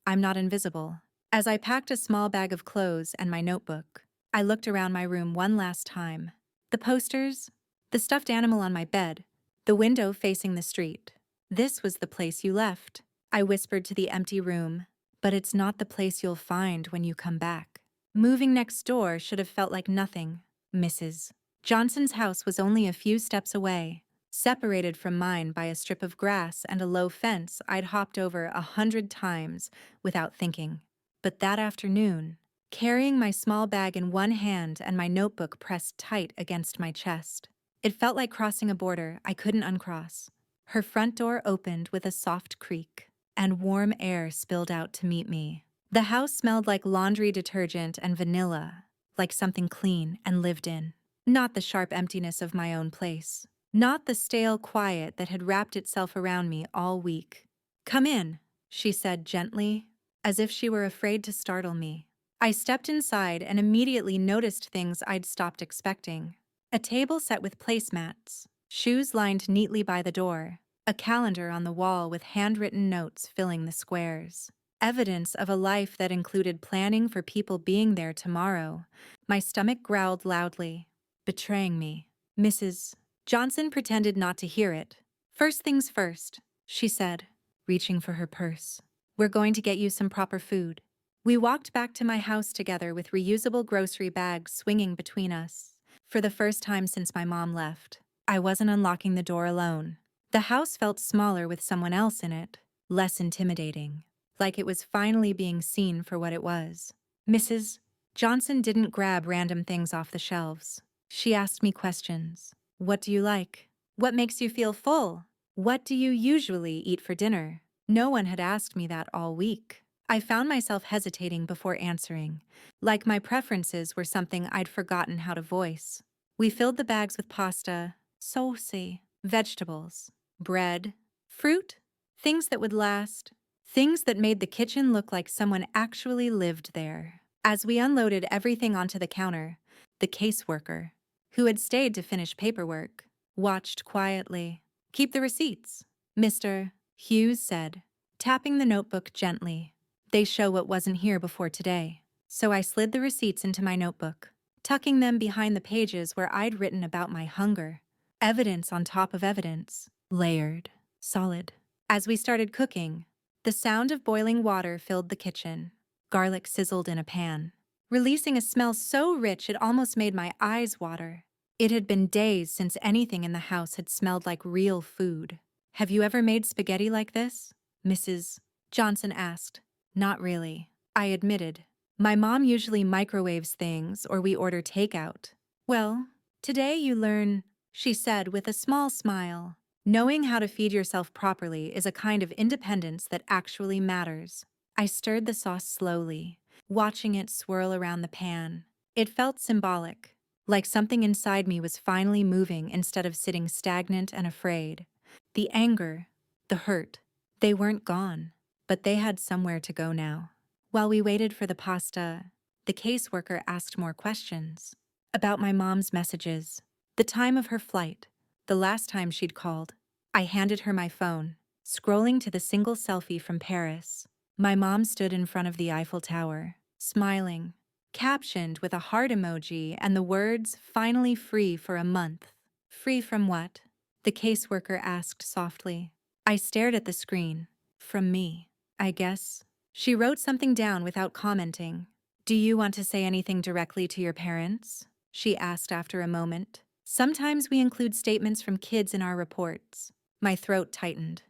Speaker 1: I'm not invisible. As I packed a small bag of clothes and my notebook, I looked around my room one last time. The posters, the stuffed animal on my bed, the window facing the street. This was the place you left, I whispered to the empty room. But it's not the place you'll find when you come back. Moving next door should have felt like nothing. Mrs. Johnson's house was only a few steps away, separated from mine by a strip of grass and a low fence I'd hopped over 100 times without thinking. But that afternoon, carrying my small bag in one hand and my notebook pressed tight against my chest, it felt like crossing a border I couldn't uncross. Her front door opened with a soft creak, and warm air spilled out to meet me. The house smelled like laundry detergent and vanilla, like something clean and lived in. Not the sharp emptiness of my own place. Not the stale quiet that had wrapped itself around me all week. Come in, she said gently, as if she were afraid to startle me. I stepped inside and immediately noticed things I'd stopped expecting. A table set with placemats, shoes lined neatly by the door, a calendar on the wall with handwritten notes filling the squares. evidence of a life that included planning for people being there tomorrow. My stomach growled loudly, betraying me. Mrs. Johnson pretended not to hear it. First things first, she said, reaching for her purse. We're going to get you some proper food. We walked back to my house together with reusable grocery bags swinging between us. For the first time since my mom left, I wasn't unlocking the door alone. The house felt smaller with someone else in it, less intimidating, like it was finally being seen for what it was. Mrs. Johnson didn't grab random things off the shelves. She asked me questions. What do you like? What makes you feel full? What do you usually eat for dinner? No one had asked me that all week. I found myself hesitating before answering, like my preferences were something I'd forgotten how to voice. We filled the bags with pasta, saucy, vegetables, bread, fruit, things that would last, things that made the kitchen look like someone actually lived there. As we unloaded everything onto the counter, the caseworker, who had stayed to finish paperwork, watched quietly. Keep the receipts, Mr. Hughes said, tapping the notebook gently. They show what wasn't here before today. So I slid the receipts into my notebook, tucking them behind the pages where I'd written about my hunger. Evidence on top of evidence, layered, solid. As we started cooking, the sound of boiling water filled the kitchen. Garlic sizzled in a pan, releasing a smell so rich it almost made my eyes water. It had been days since anything in the house had smelled like real food. Have you ever made spaghetti like this? Mrs. Johnson asked. Not really, I admitted. My mom usually microwaves things or we order takeout. Well, today you learn, she said with a small smile. Knowing how to feed yourself properly is a kind of independence that actually matters. I stirred the sauce slowly, watching it swirl around the pan. It felt symbolic, like something inside me was finally moving instead of sitting stagnant and afraid. The anger, the hurt, they weren't gone, but they had somewhere to go now. While we waited for the pasta, the caseworker asked more questions. About my mom's messages, the time of her flight, the last time she'd called. I handed her my phone, scrolling to the single selfie from Paris. My mom stood in front of the Eiffel Tower, smiling, captioned with a heart emoji and the words, "Finally free for a month." Free from what? The caseworker asked softly. I stared at the screen. From me, I guess. She wrote something down without commenting. Do you want to say anything directly to your parents? She asked after a moment. Sometimes we include statements from kids in our reports. My throat tightened.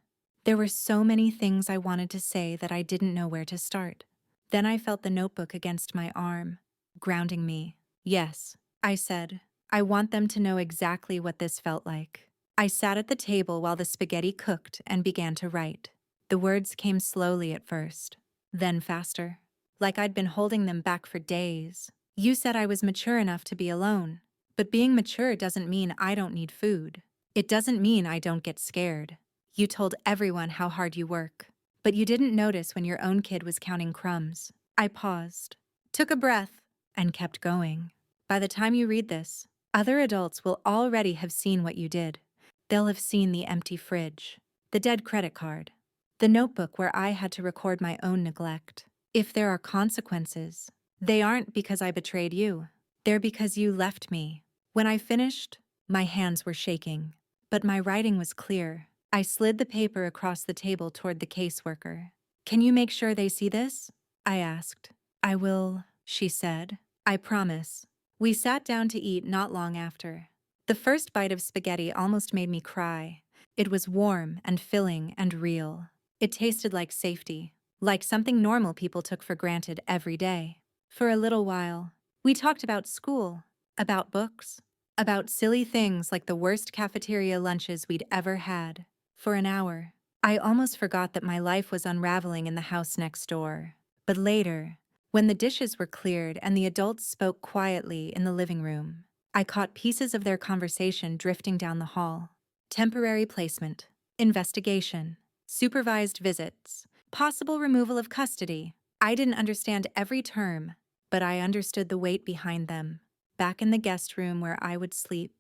Speaker 1: There were so many things I wanted to say that I didn't know where to start. Then I felt the notebook against my arm, grounding me. Yes, I said. I want them to know exactly what this felt like. I sat at the table while the spaghetti cooked and began to write. The words came slowly at first, then faster, like I'd been holding them back for days. You said I was mature enough to be alone, but being mature doesn't mean I don't need food. It doesn't mean I don't get scared. You told everyone how hard you work, but you didn't notice when your own kid was counting crumbs. I paused, took a breath, and kept going. By the time you read this, other adults will already have seen what you did. They'll have seen the empty fridge, the dead credit card, the notebook where I had to record my own neglect. If there are consequences, they aren't because I betrayed you. They're because you left me. When I finished, my hands were shaking, but my writing was clear. I slid the paper across the table toward the caseworker. Can you make sure they see this? I asked. I will, she said. I promise. We sat down to eat not long after. The first bite of spaghetti almost made me cry. It was warm and filling and real. It tasted like safety, like something normal people took for granted every day. For a little while, we talked about school, about books, about silly things like the worst cafeteria lunches we'd ever had. For an hour, I almost forgot that my life was unraveling in the house next door. But later, when the dishes were cleared and the adults spoke quietly in the living room, I caught pieces of their conversation drifting down the hall. Temporary placement, investigation, supervised visits, possible removal of custody. I didn't understand every term, but I understood the weight behind them. Back in the guest room where I would sleep,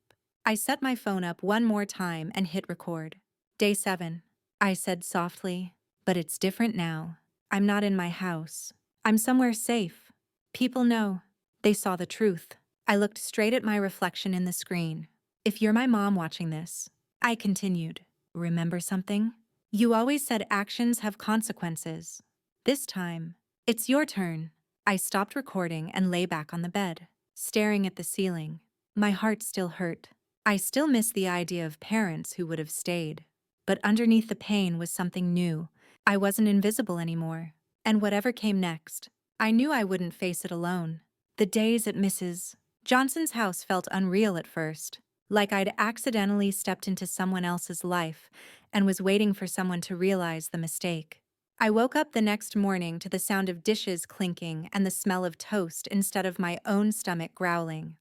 Speaker 1: I set my phone up one more time and hit record. Day 7, I said softly, but it's different now. I'm not in my house. I'm somewhere safe. People know. They saw the truth. I looked straight at my reflection in the screen. If you're my mom watching this, I continued. Remember something? You always said actions have consequences. This time, it's your turn. I stopped recording and lay back on the bed, staring at the ceiling. My heart still hurt. I still missed the idea of parents who would have stayed. But underneath the pain was something new. I wasn't invisible anymore. And whatever came next, I knew I wouldn't face it alone. The days at Mrs. Johnson's house felt unreal at first, like I'd accidentally stepped into someone else's life and was waiting for someone to realize the mistake. I woke up the next morning to the sound of dishes clinking and the smell of toast instead of my own stomach growling.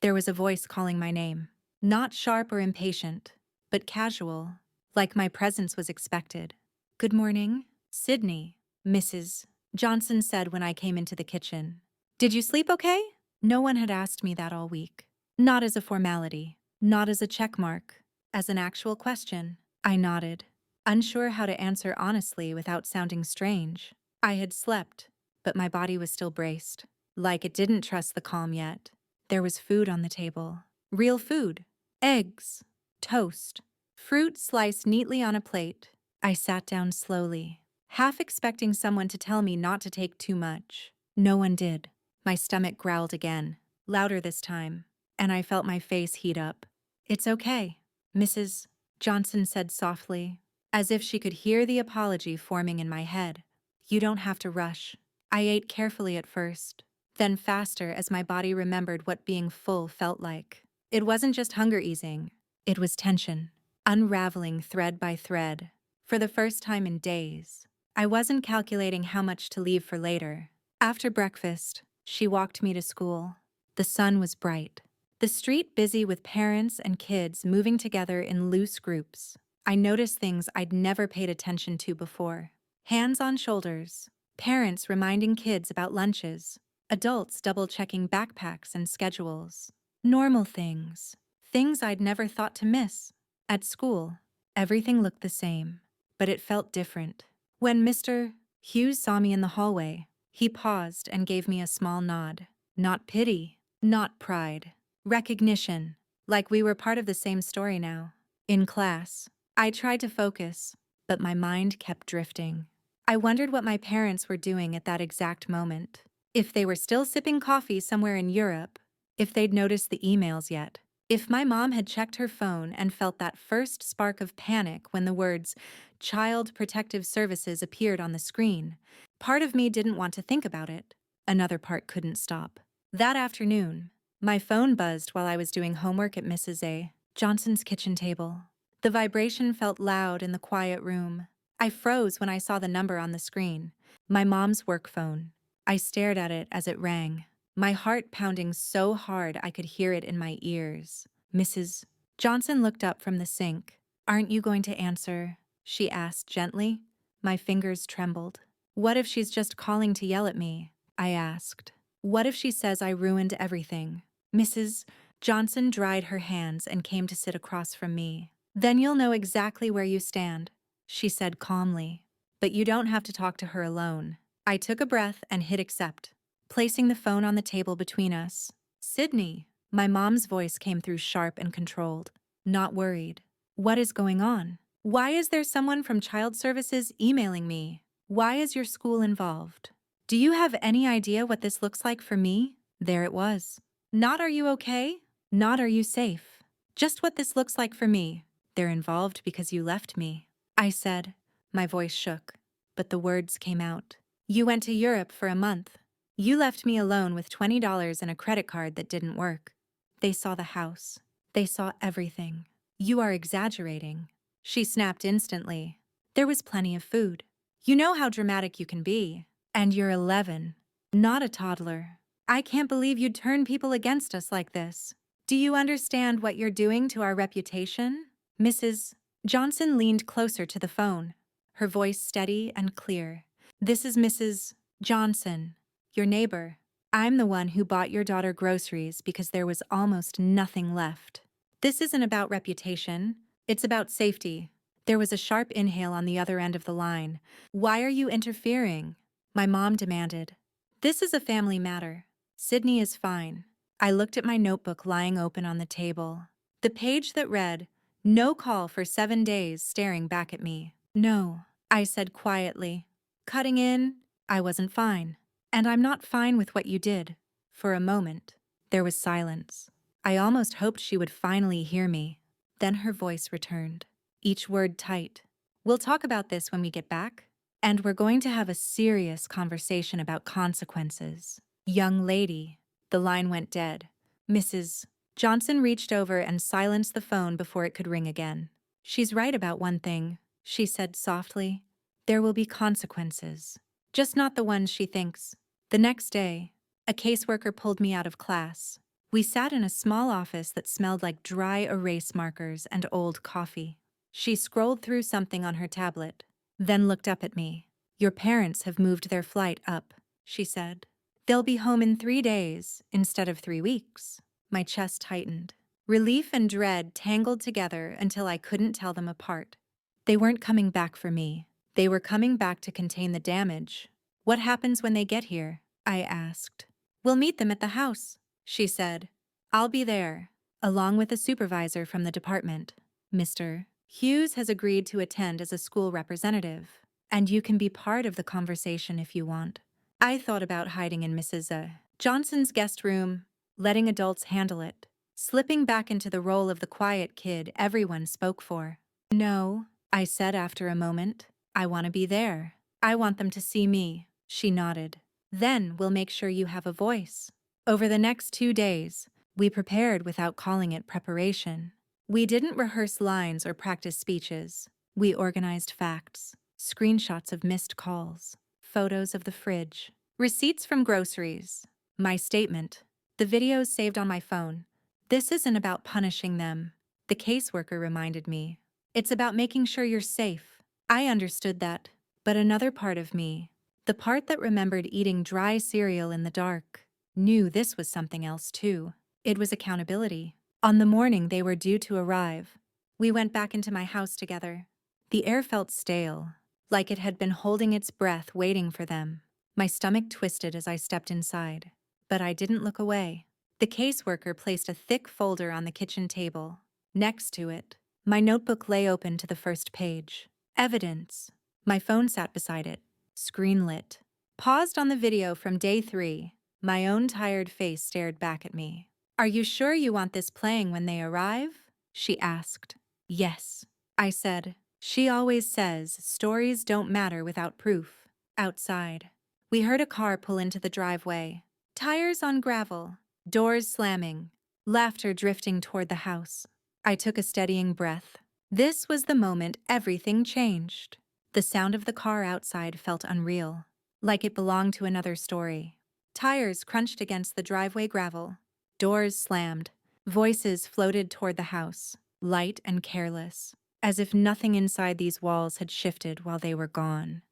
Speaker 1: There was a voice calling my name, not sharp or impatient, but casual, like my presence was expected. Good morning, Sydney, Mrs. Johnson said when I came into the kitchen. Did you sleep okay? No one had asked me that all week. Not as a formality, not as a check mark, as an actual question. I nodded, unsure how to answer honestly without sounding strange. I had slept, but my body was still braced, like it didn't trust the calm yet. There was food on the table. Real food. Eggs, toast, fruit sliced neatly on a plate. I sat down slowly, half expecting someone to tell me not to take too much. No one did. My stomach growled again, louder this time, and I felt my face heat up. It's okay, Mrs. Johnson said softly, as if she could hear the apology forming in my head. You don't have to rush. I ate carefully at first, then faster as my body remembered what being full felt like. It wasn't just hunger easing, it was tension, unraveling thread by thread. For the first time in days, I wasn't calculating how much to leave for later. After breakfast, she walked me to school. The sun was bright, the street busy with parents and kids moving together in loose groups. I noticed things I'd never paid attention to before. Hands on shoulders, parents reminding kids about lunches, adults double-checking backpacks and schedules. Normal things, things I'd never thought to miss. At school, everything looked the same, but it felt different. When Mr. Hughes saw me in the hallway, he paused and gave me a small nod. Not pity, not pride. Recognition, like we were part of the same story now. In class, I tried to focus, but my mind kept drifting. I wondered what my parents were doing at that exact moment. If they were still sipping coffee somewhere in Europe, if they'd noticed the emails yet, if my mom had checked her phone and felt that first spark of panic when the words Child Protective Services appeared on the screen. Part of me didn't want to think about it. Another part couldn't stop. That afternoon, my phone buzzed while I was doing homework at Mrs. A. Johnson's kitchen table. The vibration felt loud in the quiet room. I froze when I saw the number on the screen. My mom's work phone. I stared at it as it rang, my heart pounding so hard I could hear it in my ears. Mrs. Johnson looked up from the sink. Aren't you going to answer? She asked gently. My fingers trembled. What if she's just calling to yell at me? I asked. What if she says I ruined everything? Mrs. Johnson dried her hands and came to sit across from me. Then you'll know exactly where you stand, she said calmly. But you don't have to talk to her alone. I took a breath and hit accept, placing the phone on the table between us. Sydney, my mom's voice came through sharp and controlled. Not worried. What is going on? Why is there someone from Child Services emailing me? Why is your school involved? Do you have any idea what this looks like for me? There it was. Not are you okay? Not are you safe? Just what this looks like for me. They're involved because you left me. I said. My voice shook, but the words came out. You went to Europe for a month. You left me alone with $20 and a credit card that didn't work. They saw the house. They saw everything. You are exaggerating. She snapped instantly. There was plenty of food. You know how dramatic you can be. And you're 11, not a toddler. I can't believe you'd turn people against us like this. Do you understand what you're doing to our reputation? Mrs. Johnson leaned closer to the phone, her voice steady and clear. This is Mrs. Johnson, your neighbor. I'm the one who bought your daughter groceries because there was almost nothing left. This isn't about reputation. It's about safety. There was a sharp inhale on the other end of the line. "Why are you interfering?" my mom demanded. "This is a family matter. Sydney is fine." I looked at my notebook lying open on the table. The page that read, "No call for 7 days," staring back at me. "No," I said quietly. "Cutting in, I wasn't fine. And I'm not fine with what you did." For a moment, there was silence. I almost hoped she would finally hear me. Then her voice returned, each word tight. "We'll talk about this when we get back. And we're going to have a serious conversation about consequences." "Young lady." The line went dead. Mrs. Johnson reached over and silenced the phone before it could ring again. "She's right about one thing," she said softly. "There will be consequences. Just not the ones she thinks." The next day, a caseworker pulled me out of class. We sat in a small office that smelled like dry erase markers and old coffee. She scrolled through something on her tablet, then looked up at me. "Your parents have moved their flight up," she said. "They'll be home in 3 days instead of 3 weeks." My chest tightened. Relief and dread tangled together until I couldn't tell them apart. They weren't coming back for me. They were coming back to contain the damage. "What happens when they get here?" I asked. "We'll meet them at the house," she said. "I'll be there, along with a supervisor from the department. Mr. Hughes has agreed to attend as a school representative, and you can be part of the conversation if you want." I thought about hiding in Mrs. Johnson's guest room, letting adults handle it, slipping back into the role of the quiet kid everyone spoke for. "No," I said after a moment. "I want to be there. I want them to see me." She nodded. "Then we'll make sure you have a voice." Over the next 2 days, we prepared without calling it preparation. We didn't rehearse lines or practice speeches. We organized facts, screenshots of missed calls, photos of the fridge, receipts from groceries, my statement, the videos saved on my phone. "This isn't about punishing them," the caseworker reminded me. "It's about making sure you're safe." I understood that, but another part of me, the part that remembered eating dry cereal in the dark, knew this was something else too. It was accountability. On the morning they were due to arrive, we went back into my house together. The air felt stale, like it had been holding its breath waiting for them. My stomach twisted as I stepped inside, but I didn't look away. The caseworker placed a thick folder on the kitchen table. Next to it, my notebook lay open to the first page. Evidence. My phone sat beside it, screen lit. Paused on the video from day 3, my own tired face stared back at me. "Are you sure you want this playing when they arrive?" she asked. "Yes," I said. She always says stories don't matter without proof. Outside, we heard a car pull into the driveway. Tires on gravel, doors slamming, laughter drifting toward the house. I took a steadying breath. This was the moment everything changed. The sound of the car outside felt unreal, like it belonged to another story. Tires crunched against the driveway gravel. Doors slammed. Voices floated toward the house, light and careless, as if nothing inside these walls had shifted while they were gone.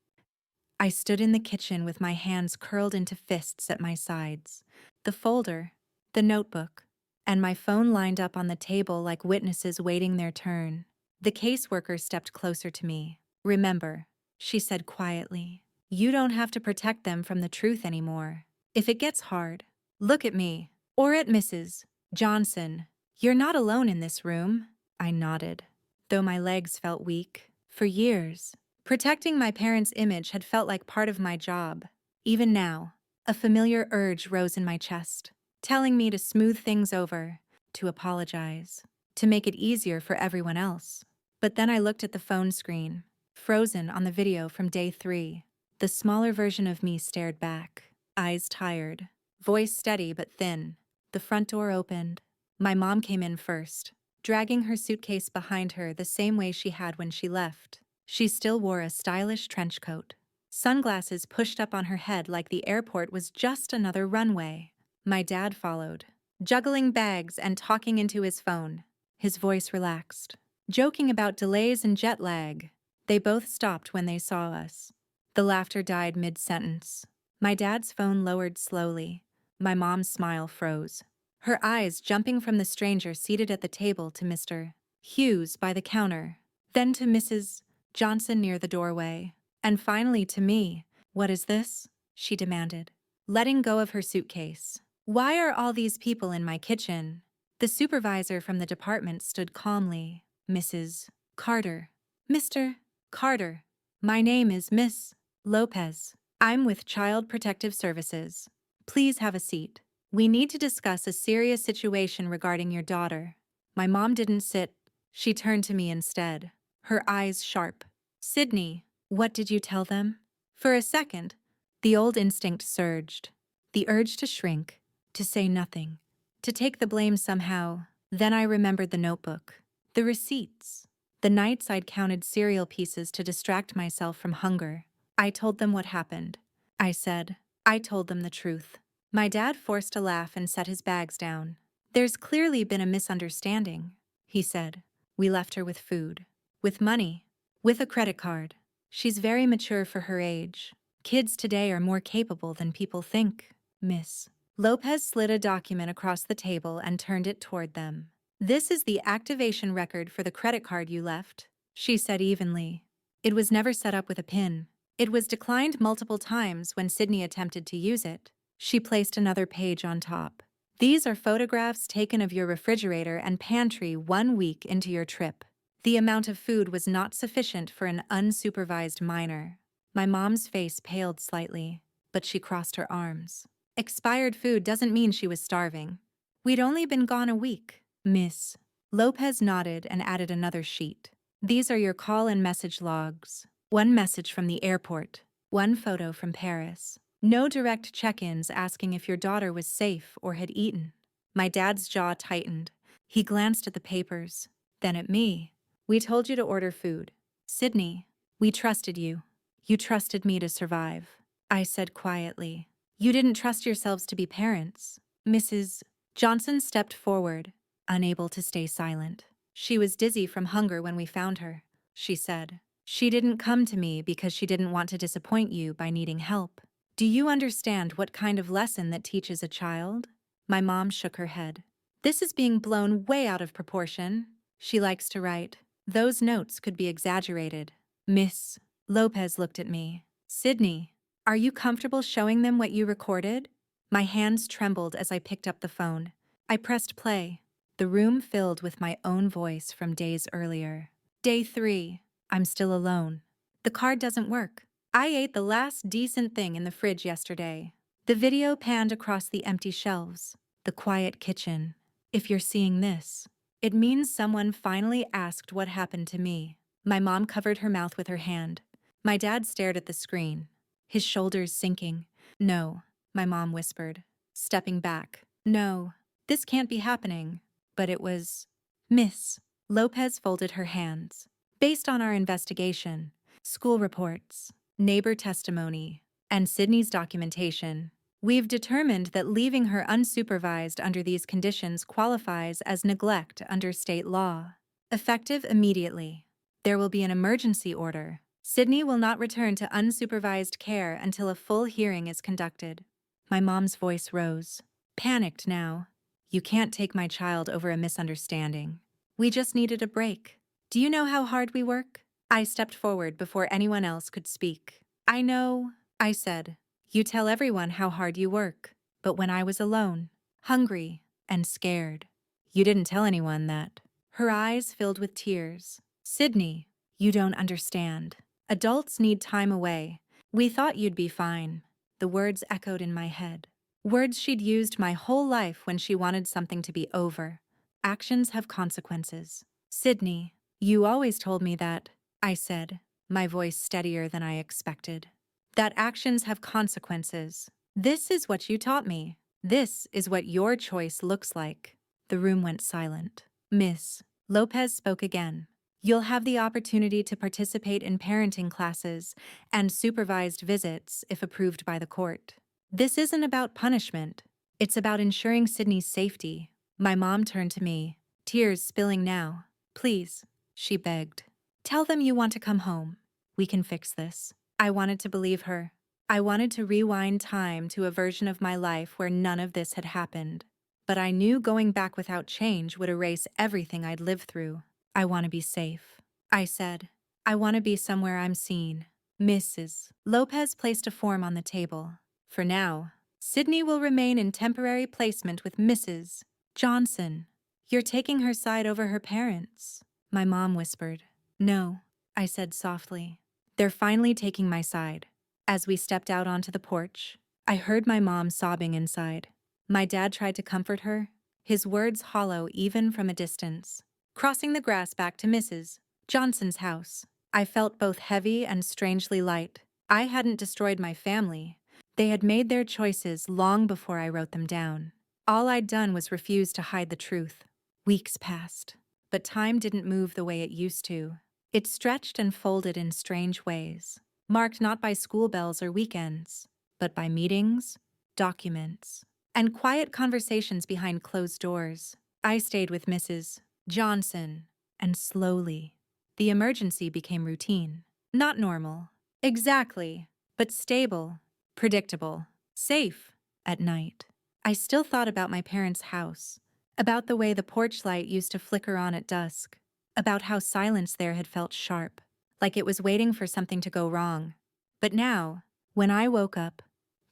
Speaker 1: I stood in the kitchen with my hands curled into fists at my sides, the folder, the notebook, and my phone lined up on the table like witnesses waiting their turn. The caseworker stepped closer to me. "Remember," she said quietly, "you don't have to protect them from the truth anymore. If it gets hard, look at me, or at Mrs. Johnson. You're not alone in this room." I nodded, though my legs felt weak. For years, protecting my parents' image had felt like part of my job. Even now, a familiar urge rose in my chest, telling me to smooth things over, to apologize, to make it easier for everyone else. But then I looked at the phone screen, frozen on the video from day 3. The smaller version of me stared back, eyes tired, voice steady but thin. The front door opened. My mom came in first, dragging her suitcase behind her the same way she had when she left. She still wore a stylish trench coat, sunglasses pushed up on her head like the airport was just another runway. My dad followed, juggling bags and talking into his phone, his voice relaxed, joking about delays and jet lag. They both stopped when they saw us. The laughter died mid-sentence. My dad's phone lowered slowly. My mom's smile froze, her eyes jumping from the stranger seated at the table to Mr. Hughes by the counter. then to Mrs. Johnson near the doorway, and finally to me. "What is this?" she demanded, letting go of her suitcase. "Why are all these people in my kitchen?" The supervisor from the department stood calmly. "Mrs. Carter." "Mr. Carter, my name is Miss Lopez. I'm with Child Protective Services. Please have a seat. We need to discuss a serious situation regarding your daughter." My mom didn't sit. She turned to me instead, her eyes sharp. "Sydney, what did you tell them?" For a second, the old instinct surged. The urge to shrink, to say nothing, to take the blame somehow. Then I remembered the notebook, the receipts, the nights I'd counted cereal pieces to distract myself from hunger. "I told them what happened," I said. "I told them the truth." My dad forced a laugh and set his bags down. "There's clearly been a misunderstanding," he said. "We left her with food, with money, with a credit card. She's very mature for her age. Kids today are more capable than people think." Miss Lopez slid a document across the table and turned it toward them. "This is the activation record for the credit card you left," she said evenly. "It was never set up with a PIN. It was declined multiple times when Sydney attempted to use it." She placed another page on top. "These are photographs taken of your refrigerator and pantry 1 week into your trip." The amount of food was not sufficient for an unsupervised minor. My mom's face paled slightly, but she crossed her arms. "Expired food doesn't mean she was starving. We'd only been gone a week." Miss Lopez nodded and added another sheet. "These are your call and message logs. 1 message from the airport, 1 photo from Paris. No direct check-ins asking if your daughter was safe or had eaten." My dad's jaw tightened. He glanced at the papers, then at me. "We told you to order food. Sydney, we trusted you. You trusted me to survive," I said quietly. "You didn't trust yourselves to be parents." Mrs. Johnson stepped forward, unable to stay silent. "She was dizzy from hunger when we found her," she said. "She didn't come to me because she didn't want to disappoint you by needing help. Do you understand what kind of lesson that teaches a child?" My mom shook her head. "This is being blown way out of proportion." She likes to write. "Those notes could be exaggerated." Miss Lopez looked at me. "Sydney, are you comfortable showing them what you recorded?" My hands trembled as I picked up the phone. I pressed play. The room filled with my own voice from days earlier. Day 3. I'm still alone. "The card doesn't work. I ate the last decent thing in the fridge yesterday." The video panned across the empty shelves, the quiet kitchen. "If you're seeing this, it means someone finally asked what happened to me." My mom covered her mouth with her hand. My dad stared at the screen, his shoulders sinking. "No," my mom whispered, stepping back. "No, this can't be happening." But it was. Miss Lopez folded her hands. "Based on our investigation, school reports, neighbor testimony, and Sydney's documentation, we've determined that leaving her unsupervised under these conditions qualifies as neglect under state law. Effective immediately. There will be an emergency order. Sydney will not return to unsupervised care until a full hearing is conducted." My mom's voice rose. Panicked now. "You can't take my child over a misunderstanding. We just needed a break. Do you know how hard we work?" I stepped forward before anyone else could speak. "I know," I said. "You tell everyone how hard you work. But when I was alone, hungry, and scared, you didn't tell anyone that." Her eyes filled with tears. "Sydney, you don't understand. Adults need time away. We thought you'd be fine." The words echoed in my head. Words she'd used my whole life when she wanted something to be over. Actions have consequences. "Sydney, you always told me that," I said, my voice steadier than I expected. "That actions have consequences. This is what you taught me. This is what your choice looks like." The room went silent. Miss Lopez spoke again. "You'll have the opportunity to participate in parenting classes and supervised visits if approved by the court. This isn't about punishment. It's about ensuring Sydney's safety." My mom turned to me, tears spilling now. "Please," she begged. "Tell them you want to come home. We can fix this." I wanted to believe her. I wanted to rewind time to a version of my life where none of this had happened. But I knew going back without change would erase everything I'd lived through. "I want to be safe," I said. I want to be somewhere I'm seen. Mrs. Lopez placed a form on the table. For now, Sydney will remain in temporary placement with Mrs. Johnson. You're taking her side over her parents, my mom whispered. No, I said softly. They're finally taking my side. As we stepped out onto the porch, I heard my mom sobbing inside. My dad tried to comfort her, his words hollow even from a distance. Crossing the grass back to Mrs. Johnson's house, I felt both heavy and strangely light. I hadn't destroyed my family. They had made their choices long before I wrote them down. All I'd done was refuse to hide the truth. Weeks passed, but time didn't move the way it used to. It stretched and folded in strange ways, marked not by school bells or weekends, but by meetings, documents, and quiet conversations behind closed doors. I stayed with Mrs. Johnson, and slowly, the emergency became routine. Not normal, exactly, but stable, predictable, safe. At night, I still thought about my parents' house, about the way the porch light used to flicker on at dusk, about how silence there had felt sharp, like it was waiting for something to go wrong. But now, when I woke up,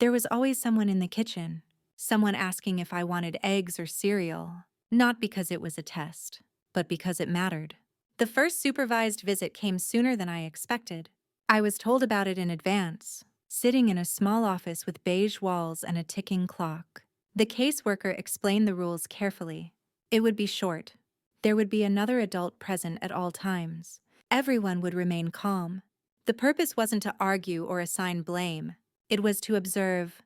Speaker 1: there was always someone in the kitchen, someone asking if I wanted eggs or cereal, not because it was a test, but because it mattered. The first supervised visit came sooner than I expected. I was told about it in advance, sitting in a small office with beige walls and a ticking clock. The caseworker explained the rules carefully. It would be short. There would be another adult present at all times. Everyone would remain calm. The purpose wasn't to argue or assign blame. It was to observe,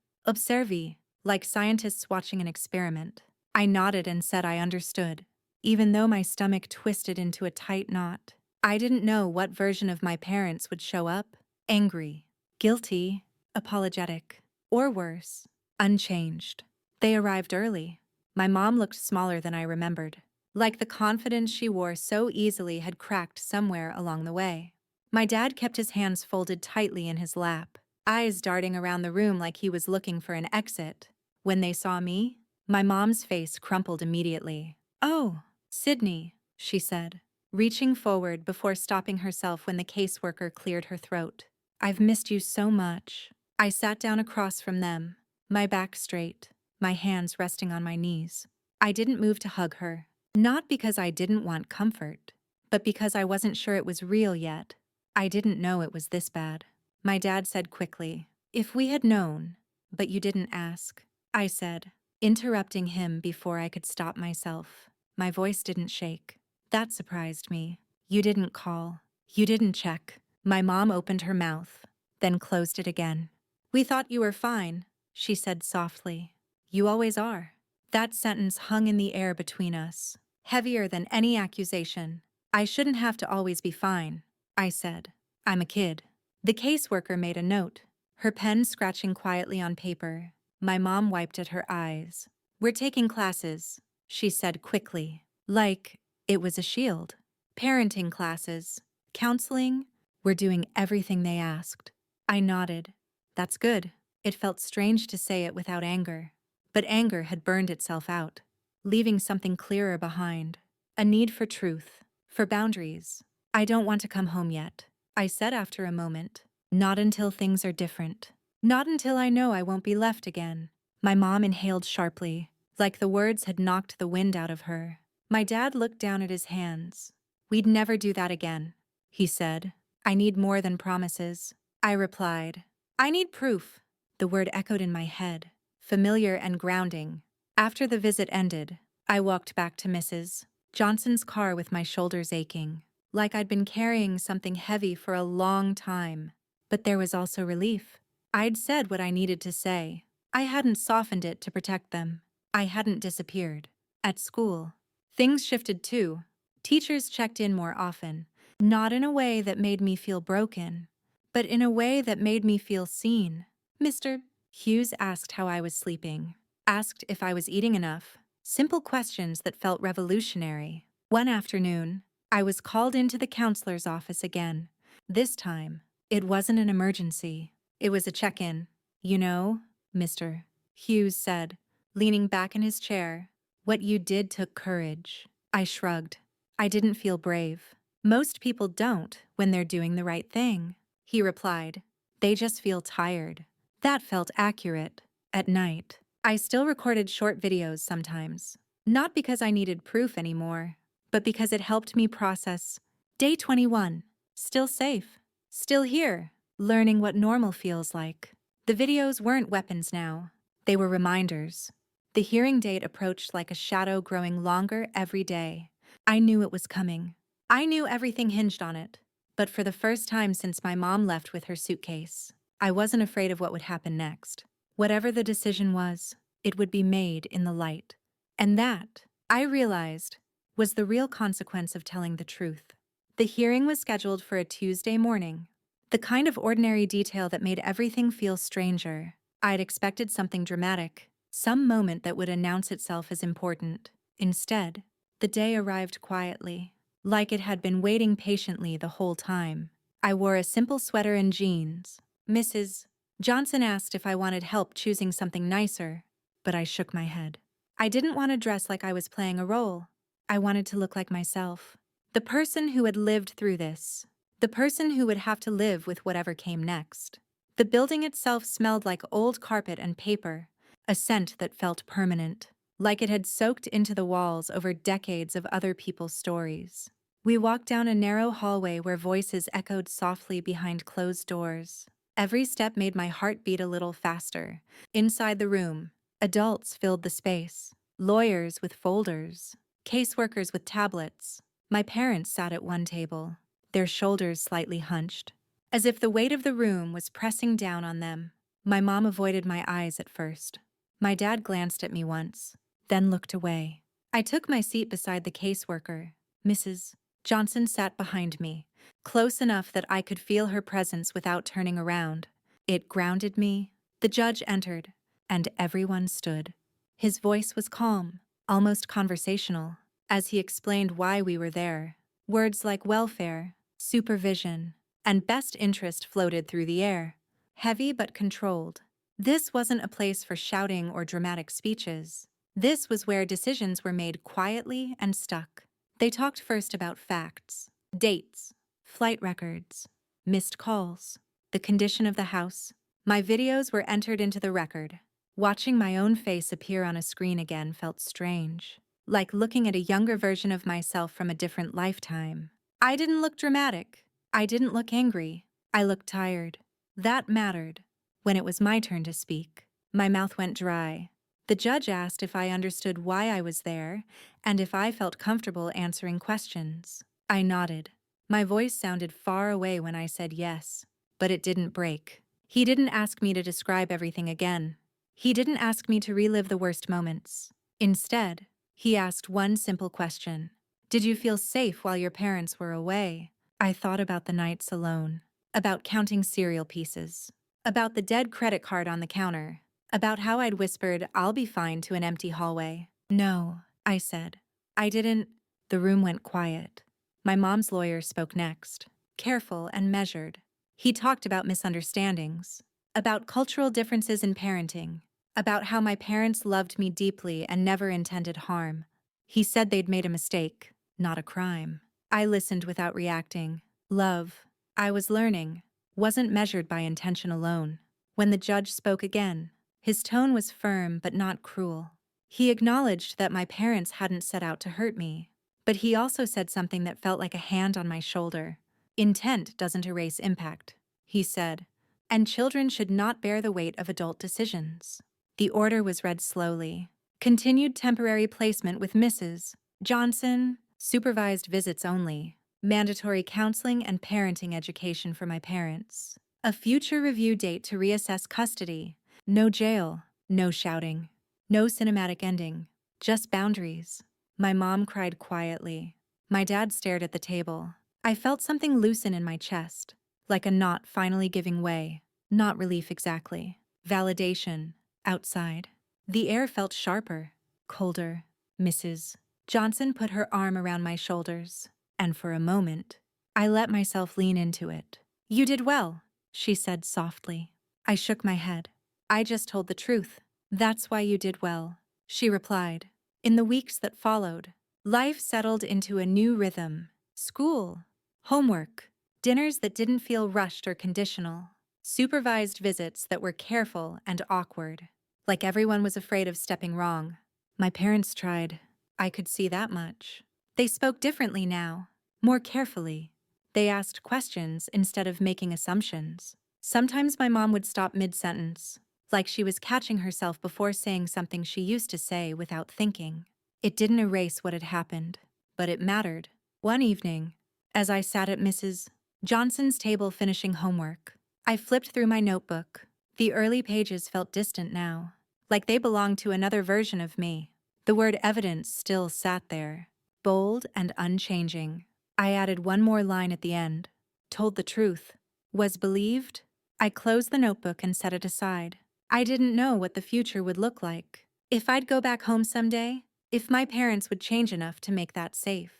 Speaker 1: like scientists watching an experiment. I nodded and said I understood, even though my stomach twisted into a tight knot. I didn't know what version of my parents would show up: angry, guilty, apologetic, or worse, unchanged. They arrived early. My mom looked smaller than I remembered, like the confidence she wore so easily had cracked somewhere along the way. My dad kept his hands folded tightly in his lap, eyes darting around the room like he was looking for an exit. When they saw me, my mom's face crumpled immediately. "Oh, Sydney," she said, reaching forward before stopping herself when the caseworker cleared her throat. "I've missed you so much." I sat down across from them, my back straight, my hands resting on my knees. I didn't move to hug her, not because I didn't want comfort, but because I wasn't sure it was real yet. I didn't know it was this bad. My dad said quickly, "If we had known, but you didn't ask," I said, interrupting him before I could stop myself. My voice didn't shake. That surprised me. "You didn't call. You didn't check." My mom opened her mouth, then closed it again. "We thought you were fine," she said softly. "You always are." That sentence hung in the air between us, heavier than any accusation. "I shouldn't have to always be fine," I said. "I'm a kid." The caseworker made a note, her pen scratching quietly on paper. My mom wiped at her eyes. "We're taking classes," she said quickly, like it was a shield. "Parenting classes, counseling. We're doing everything they asked." I nodded. That's good. It felt strange to say it without anger, but anger had burned itself out, leaving something clearer behind. A need for truth, for boundaries. "I don't want to come home yet," I said after a moment. "Not until things are different. Not until I know I won't be left again." My mom inhaled sharply, like the words had knocked the wind out of her. My dad looked down at his hands. "We'd never do that again," he said. "I need more than promises." I replied, "I need proof." The word echoed in my head, familiar and grounding. After the visit ended, I walked back to Mrs. Johnson's car with my shoulders aching, like I'd been carrying something heavy for a long time. But there was also relief. I'd said what I needed to say. I hadn't softened it to protect them. I hadn't disappeared. At school, things shifted too. Teachers checked in more often, not in a way that made me feel broken, but in a way that made me feel seen. Mr. Hughes asked how I was sleeping, asked if I was eating enough. Simple questions that felt revolutionary. One afternoon, I was called into the counselor's office again. This time, it wasn't an emergency. It was a check-in. "You know," Mr. Hughes said, leaning back in his chair, "what you did took courage." I shrugged. I didn't feel brave. Most people don't when they're doing the right thing, he replied. They just feel tired. That felt accurate. At night, I still recorded short videos sometimes. Not because I needed proof anymore, but because it helped me process. Day 21. Still safe. Still here. Learning what normal feels like. The videos weren't weapons now. They were reminders. The hearing date approached like a shadow growing longer every day. I knew it was coming. I knew everything hinged on it. But for the first time since my mom left with her suitcase, I wasn't afraid of what would happen next. Whatever the decision was, it would be made in the light. And that, I realized, was the real consequence of telling the truth. The hearing was scheduled for a Tuesday morning. The kind of ordinary detail that made everything feel stranger. I'd expected something dramatic, some moment that would announce itself as important. Instead, the day arrived quietly, like it had been waiting patiently the whole time. I wore a simple sweater and jeans. Mrs. Johnson asked if I wanted help choosing something nicer, but I shook my head. I didn't want to dress like I was playing a role. I wanted to look like myself. The person who had lived through this. The person who would have to live with whatever came next. The building itself smelled like old carpet and paper, a scent that felt permanent, like it had soaked into the walls over decades of other people's stories. We walked down a narrow hallway where voices echoed softly behind closed doors. Every step made my heart beat a little faster. Inside the room, adults filled the space. Lawyers with folders, caseworkers with tablets. My parents sat at one table, their shoulders slightly hunched, as if the weight of the room was pressing down on them. My mom avoided my eyes at first. My dad glanced at me once, then looked away. I took my seat beside the caseworker. Mrs. Johnson sat behind me, close enough that I could feel her presence without turning around. It grounded me. The judge entered, and everyone stood. His voice was calm, almost conversational, as he explained why we were there. Words like welfare, supervision, and best interest floated through the air, heavy but controlled. This wasn't a place for shouting or dramatic speeches. This was where decisions were made quietly and stuck. They talked first about facts, dates, flight records, missed calls, the condition of the house. My videos were entered into the record. Watching my own face appear on a screen again felt strange, like looking at a younger version of myself from a different lifetime. I didn't look dramatic. I didn't look angry. I looked tired. That mattered. When it was my turn to speak, my mouth went dry. The judge asked if I understood why I was there and if I felt comfortable answering questions. I nodded. My voice sounded far away when I said yes, but it didn't break. He didn't ask me to describe everything again. He didn't ask me to relive the worst moments. Instead, he asked one simple question. Did you feel safe while your parents were away? I thought about the nights alone, about counting cereal pieces, about the dead credit card on the counter, about how I'd whispered, "I'll be fine," to an empty hallway. No, I said. I didn't. The room went quiet. My mom's lawyer spoke next, careful and measured. He talked about misunderstandings, about cultural differences in parenting, about how my parents loved me deeply and never intended harm. He said they'd made a mistake, not a crime. I listened without reacting. Love, I was learning, wasn't measured by intention alone. When the judge spoke again, his tone was firm but not cruel. He acknowledged that my parents hadn't set out to hurt me, but he also said something that felt like a hand on my shoulder. Intent doesn't erase impact, he said, and children should not bear the weight of adult decisions. The order was read slowly. Continued temporary placement with Mrs. Johnson, supervised visits only, mandatory counseling and parenting education for my parents, a future review date to reassess custody, no jail, no shouting, no cinematic ending, just boundaries. My mom cried quietly. My dad stared at the table. I felt something loosen in my chest, like a knot finally giving way. Not relief exactly. Validation. Outside. The air felt sharper, colder. Mrs. Johnson put her arm around my shoulders, and for a moment, I let myself lean into it. "You did well," she said softly. I shook my head. "I just told the truth." "That's why you did well," she replied. In the weeks that followed, life settled into a new rhythm. School, Homework. Dinners that didn't feel rushed or conditional. Supervised visits that were careful and awkward. Like everyone was afraid of stepping wrong. My parents tried. I could see that much. They spoke differently now. More carefully. They asked questions instead of making assumptions. Sometimes my mom would stop mid-sentence, like she was catching herself before saying something she used to say without thinking. It didn't erase what had happened, but it mattered. One evening, as I sat at Mrs. Johnson's table finishing homework, I flipped through my notebook. The early pages felt distant now, like they belonged to another version of me. The word evidence still sat there, bold and unchanging. I added one more line at the end. Told the truth. Was believed. I closed the notebook and set it aside. I didn't know what the future would look like. If I'd go back home someday, if my parents would change enough to make that safe.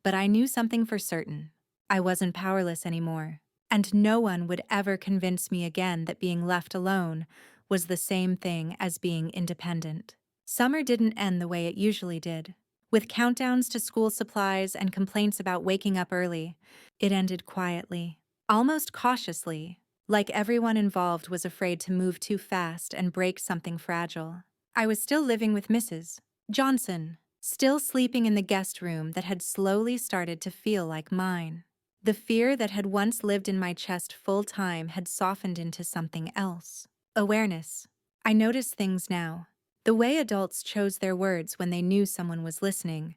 Speaker 1: But I knew something for certain. I wasn't powerless anymore, and no one would ever convince me again that being left alone was the same thing as being independent. Summer didn't end the way it usually did. With countdowns to school supplies and complaints about waking up early, it ended quietly, almost cautiously, like everyone involved was afraid to move too fast and break something fragile. I was still living with Mrs. Johnson, still sleeping in the guest room that had slowly started to feel like mine. The fear that had once lived in my chest full-time had softened into something else. Awareness. I noticed things now. The way adults chose their words when they knew someone was listening.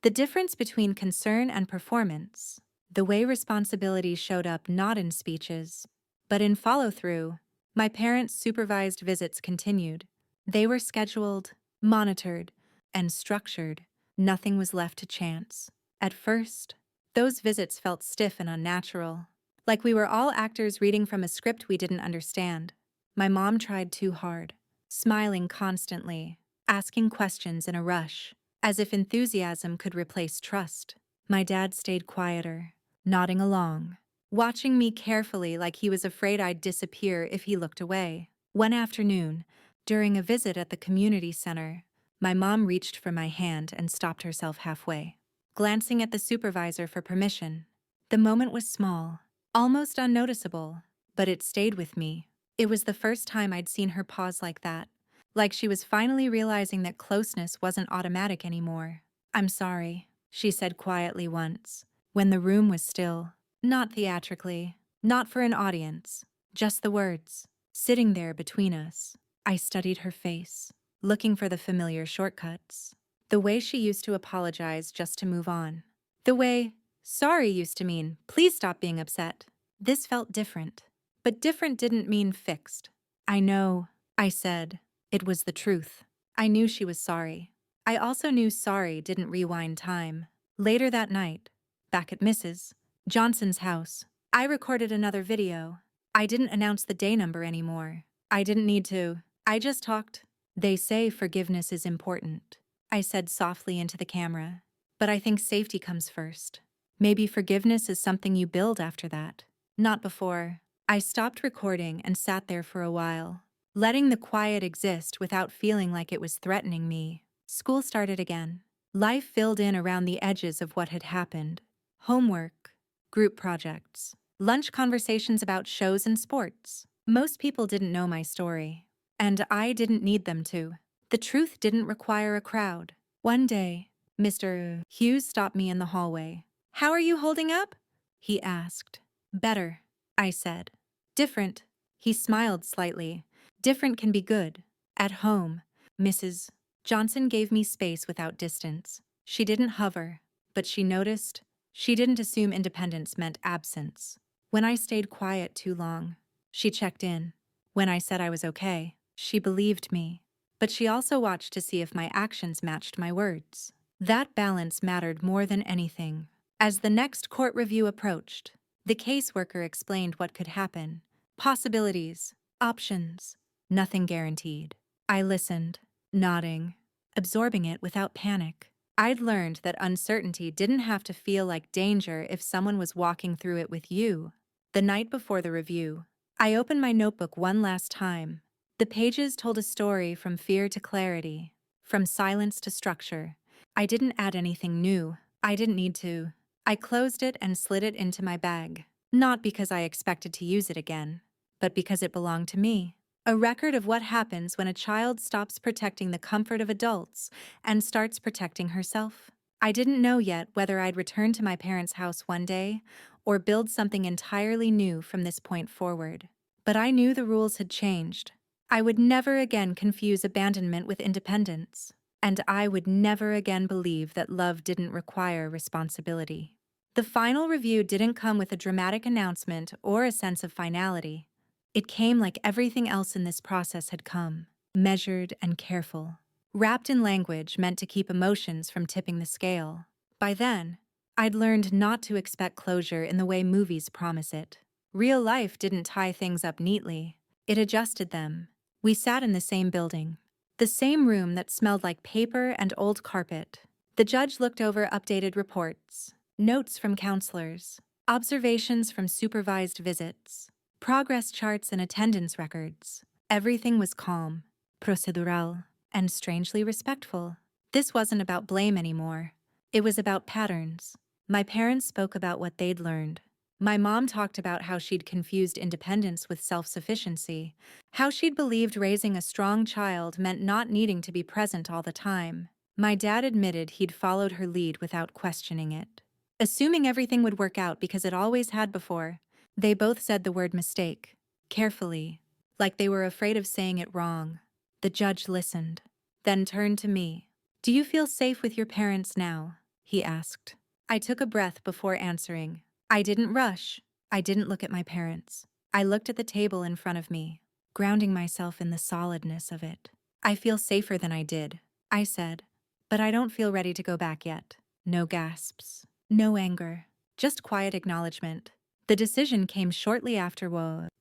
Speaker 1: The difference between concern and performance. The way responsibility showed up not in speeches, but in follow-through. My parents' supervised visits continued. They were scheduled, monitored, and structured. Nothing was left to chance. At first, those visits felt stiff and unnatural, like we were all actors reading from a script we didn't understand. My mom tried too hard, smiling constantly, asking questions in a rush, as if enthusiasm could replace trust. My dad stayed quieter, nodding along, watching me carefully like he was afraid I'd disappear if he looked away. One afternoon, during a visit at the community center, my mom reached for my hand and stopped herself halfway, glancing at the supervisor for permission. The moment was small, almost unnoticeable, but it stayed with me. It was the first time I'd seen her pause like that, like she was finally realizing that closeness wasn't automatic anymore. "I'm sorry," she said quietly once, when the room was still, not theatrically, not for an audience, just the words, sitting there between us. I studied her face, looking for the familiar shortcuts. The way she used to apologize just to move on. The way sorry used to mean, please stop being upset. This felt different. But different didn't mean fixed. "I know," I said. It was the truth. I knew she was sorry. I also knew sorry didn't rewind time. Later that night, back at Mrs. Johnson's house, I recorded another video. I didn't announce the day number anymore. I didn't need to. I just talked. "They say forgiveness is important," I said softly into the camera. "But I think safety comes first. Maybe forgiveness is something you build after that, not before." I stopped recording and sat there for a while, letting the quiet exist without feeling like it was threatening me. School started again. Life filled in around the edges of what had happened. Homework, group projects, lunch conversations about shows and sports. Most people didn't know my story, and I didn't need them to. The truth didn't require a crowd. One day, Mr. Hughes stopped me in the hallway. "How are you holding up?" he asked. "Better," I said. "Different." He smiled slightly. "Different can be good." At home, Mrs. Johnson gave me space without distance. She didn't hover, but she noticed. She didn't assume independence meant absence. When I stayed quiet too long, she checked in. When I said I was okay, she believed me. But she also watched to see if my actions matched my words. That balance mattered more than anything. As the next court review approached, the caseworker explained what could happen. Possibilities, options, nothing guaranteed. I listened, nodding, absorbing it without panic. I'd learned that uncertainty didn't have to feel like danger if someone was walking through it with you. The night before the review, I opened my notebook one last time. The pages told a story from fear to clarity, from silence to structure. I didn't add anything new. I didn't need to. I closed it and slid it into my bag, not because I expected to use it again, but because it belonged to me. A record of what happens when a child stops protecting the comfort of adults and starts protecting herself. I didn't know yet whether I'd return to my parents' house one day or build something entirely new from this point forward. But I knew the rules had changed. I would never again confuse abandonment with independence, and I would never again believe that love didn't require responsibility. The final review didn't come with a dramatic announcement or a sense of finality. It came like everything else in this process had come, measured and careful, wrapped in language meant to keep emotions from tipping the scale. By then, I'd learned not to expect closure in the way movies promise it. Real life didn't tie things up neatly. It adjusted them. We sat in the same building, the same room that smelled like paper and old carpet. The judge looked over updated reports, notes from counselors, observations from supervised visits, progress charts and attendance records. Everything was calm, procedural, and strangely respectful. This wasn't about blame anymore. It was about patterns. My parents spoke about what they'd learned. My mom talked about how she'd confused independence with self-sufficiency, how she'd believed raising a strong child meant not needing to be present all the time. My dad admitted he'd followed her lead without questioning it, assuming everything would work out because it always had before. They both said the word mistake, carefully, like they were afraid of saying it wrong. The judge listened, then turned to me. "Do you feel safe with your parents now?" he asked. I took a breath before answering. I didn't rush. I didn't look at my parents. I looked at the table in front of me, grounding myself in the solidness of it. "I feel safer than I did," I said, "but I don't feel ready to go back yet." No gasps, no anger, just quiet acknowledgement. The decision came shortly after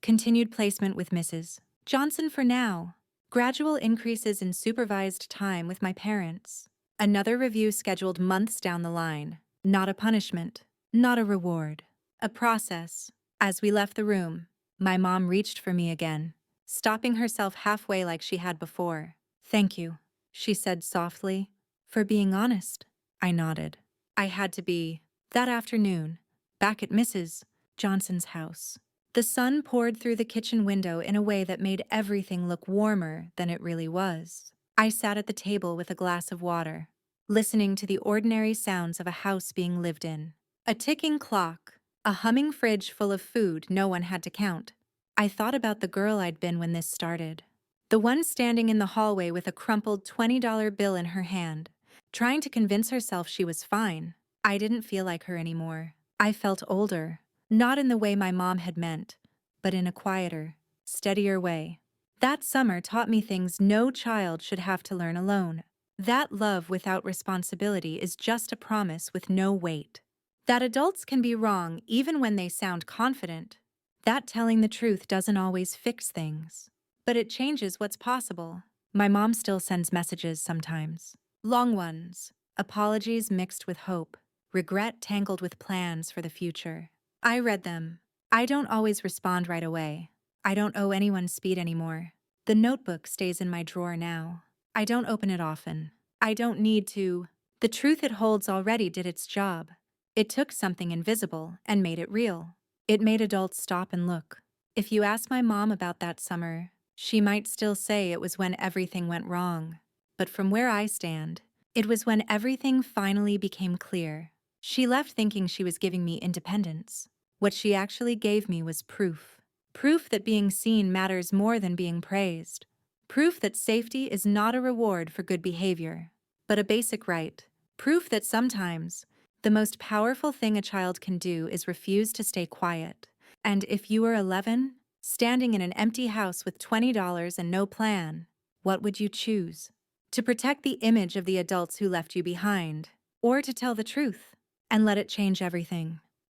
Speaker 1: continued placement with Mrs. Johnson for now, gradual increases in supervised time with my parents, another review scheduled months down the line, not a punishment, not a reward, a process. As we left the room, my mom reached for me again, stopping herself halfway like she had before. "Thank you," she said softly, "for being honest." I nodded. I had to be. That afternoon, back at Mrs. Johnson's house, the sun poured through the kitchen window in a way that made everything look warmer than it really was. I sat at the table with a glass of water, listening to the ordinary sounds of a house being lived in. A ticking clock, a humming fridge full of food no one had to count. I thought about the girl I'd been when this started. The one standing in the hallway with a crumpled $20 bill in her hand, trying to convince herself she was fine. I didn't feel like her anymore. I felt older, not in the way my mom had meant, but in a quieter, steadier way. That summer taught me things no child should have to learn alone. That love without responsibility is just a promise with no weight. That adults can be wrong even when they sound confident. That telling the truth doesn't always fix things, but it changes what's possible. My mom still sends messages sometimes. Long ones, apologies mixed with hope, regret tangled with plans for the future. I read them. I don't always respond right away. I don't owe anyone speed anymore. The notebook stays in my drawer now. I don't open it often. I don't need to. The truth it holds already did its job. It took something invisible and made it real. It made adults stop and look. If you ask my mom about that summer, she might still say it was when everything went wrong. But from where I stand, it was when everything finally became clear. She left thinking she was giving me independence. What she actually gave me was proof. Proof that being seen matters more than being praised. Proof that safety is not a reward for good behavior, but a basic right. Proof that sometimes the most powerful thing a child can do is refuse to stay quiet. And if you were 11, standing in an empty house with $20 and no plan, what would you choose? To protect the image of the adults who left you behind, or to tell the truth and let it change everything?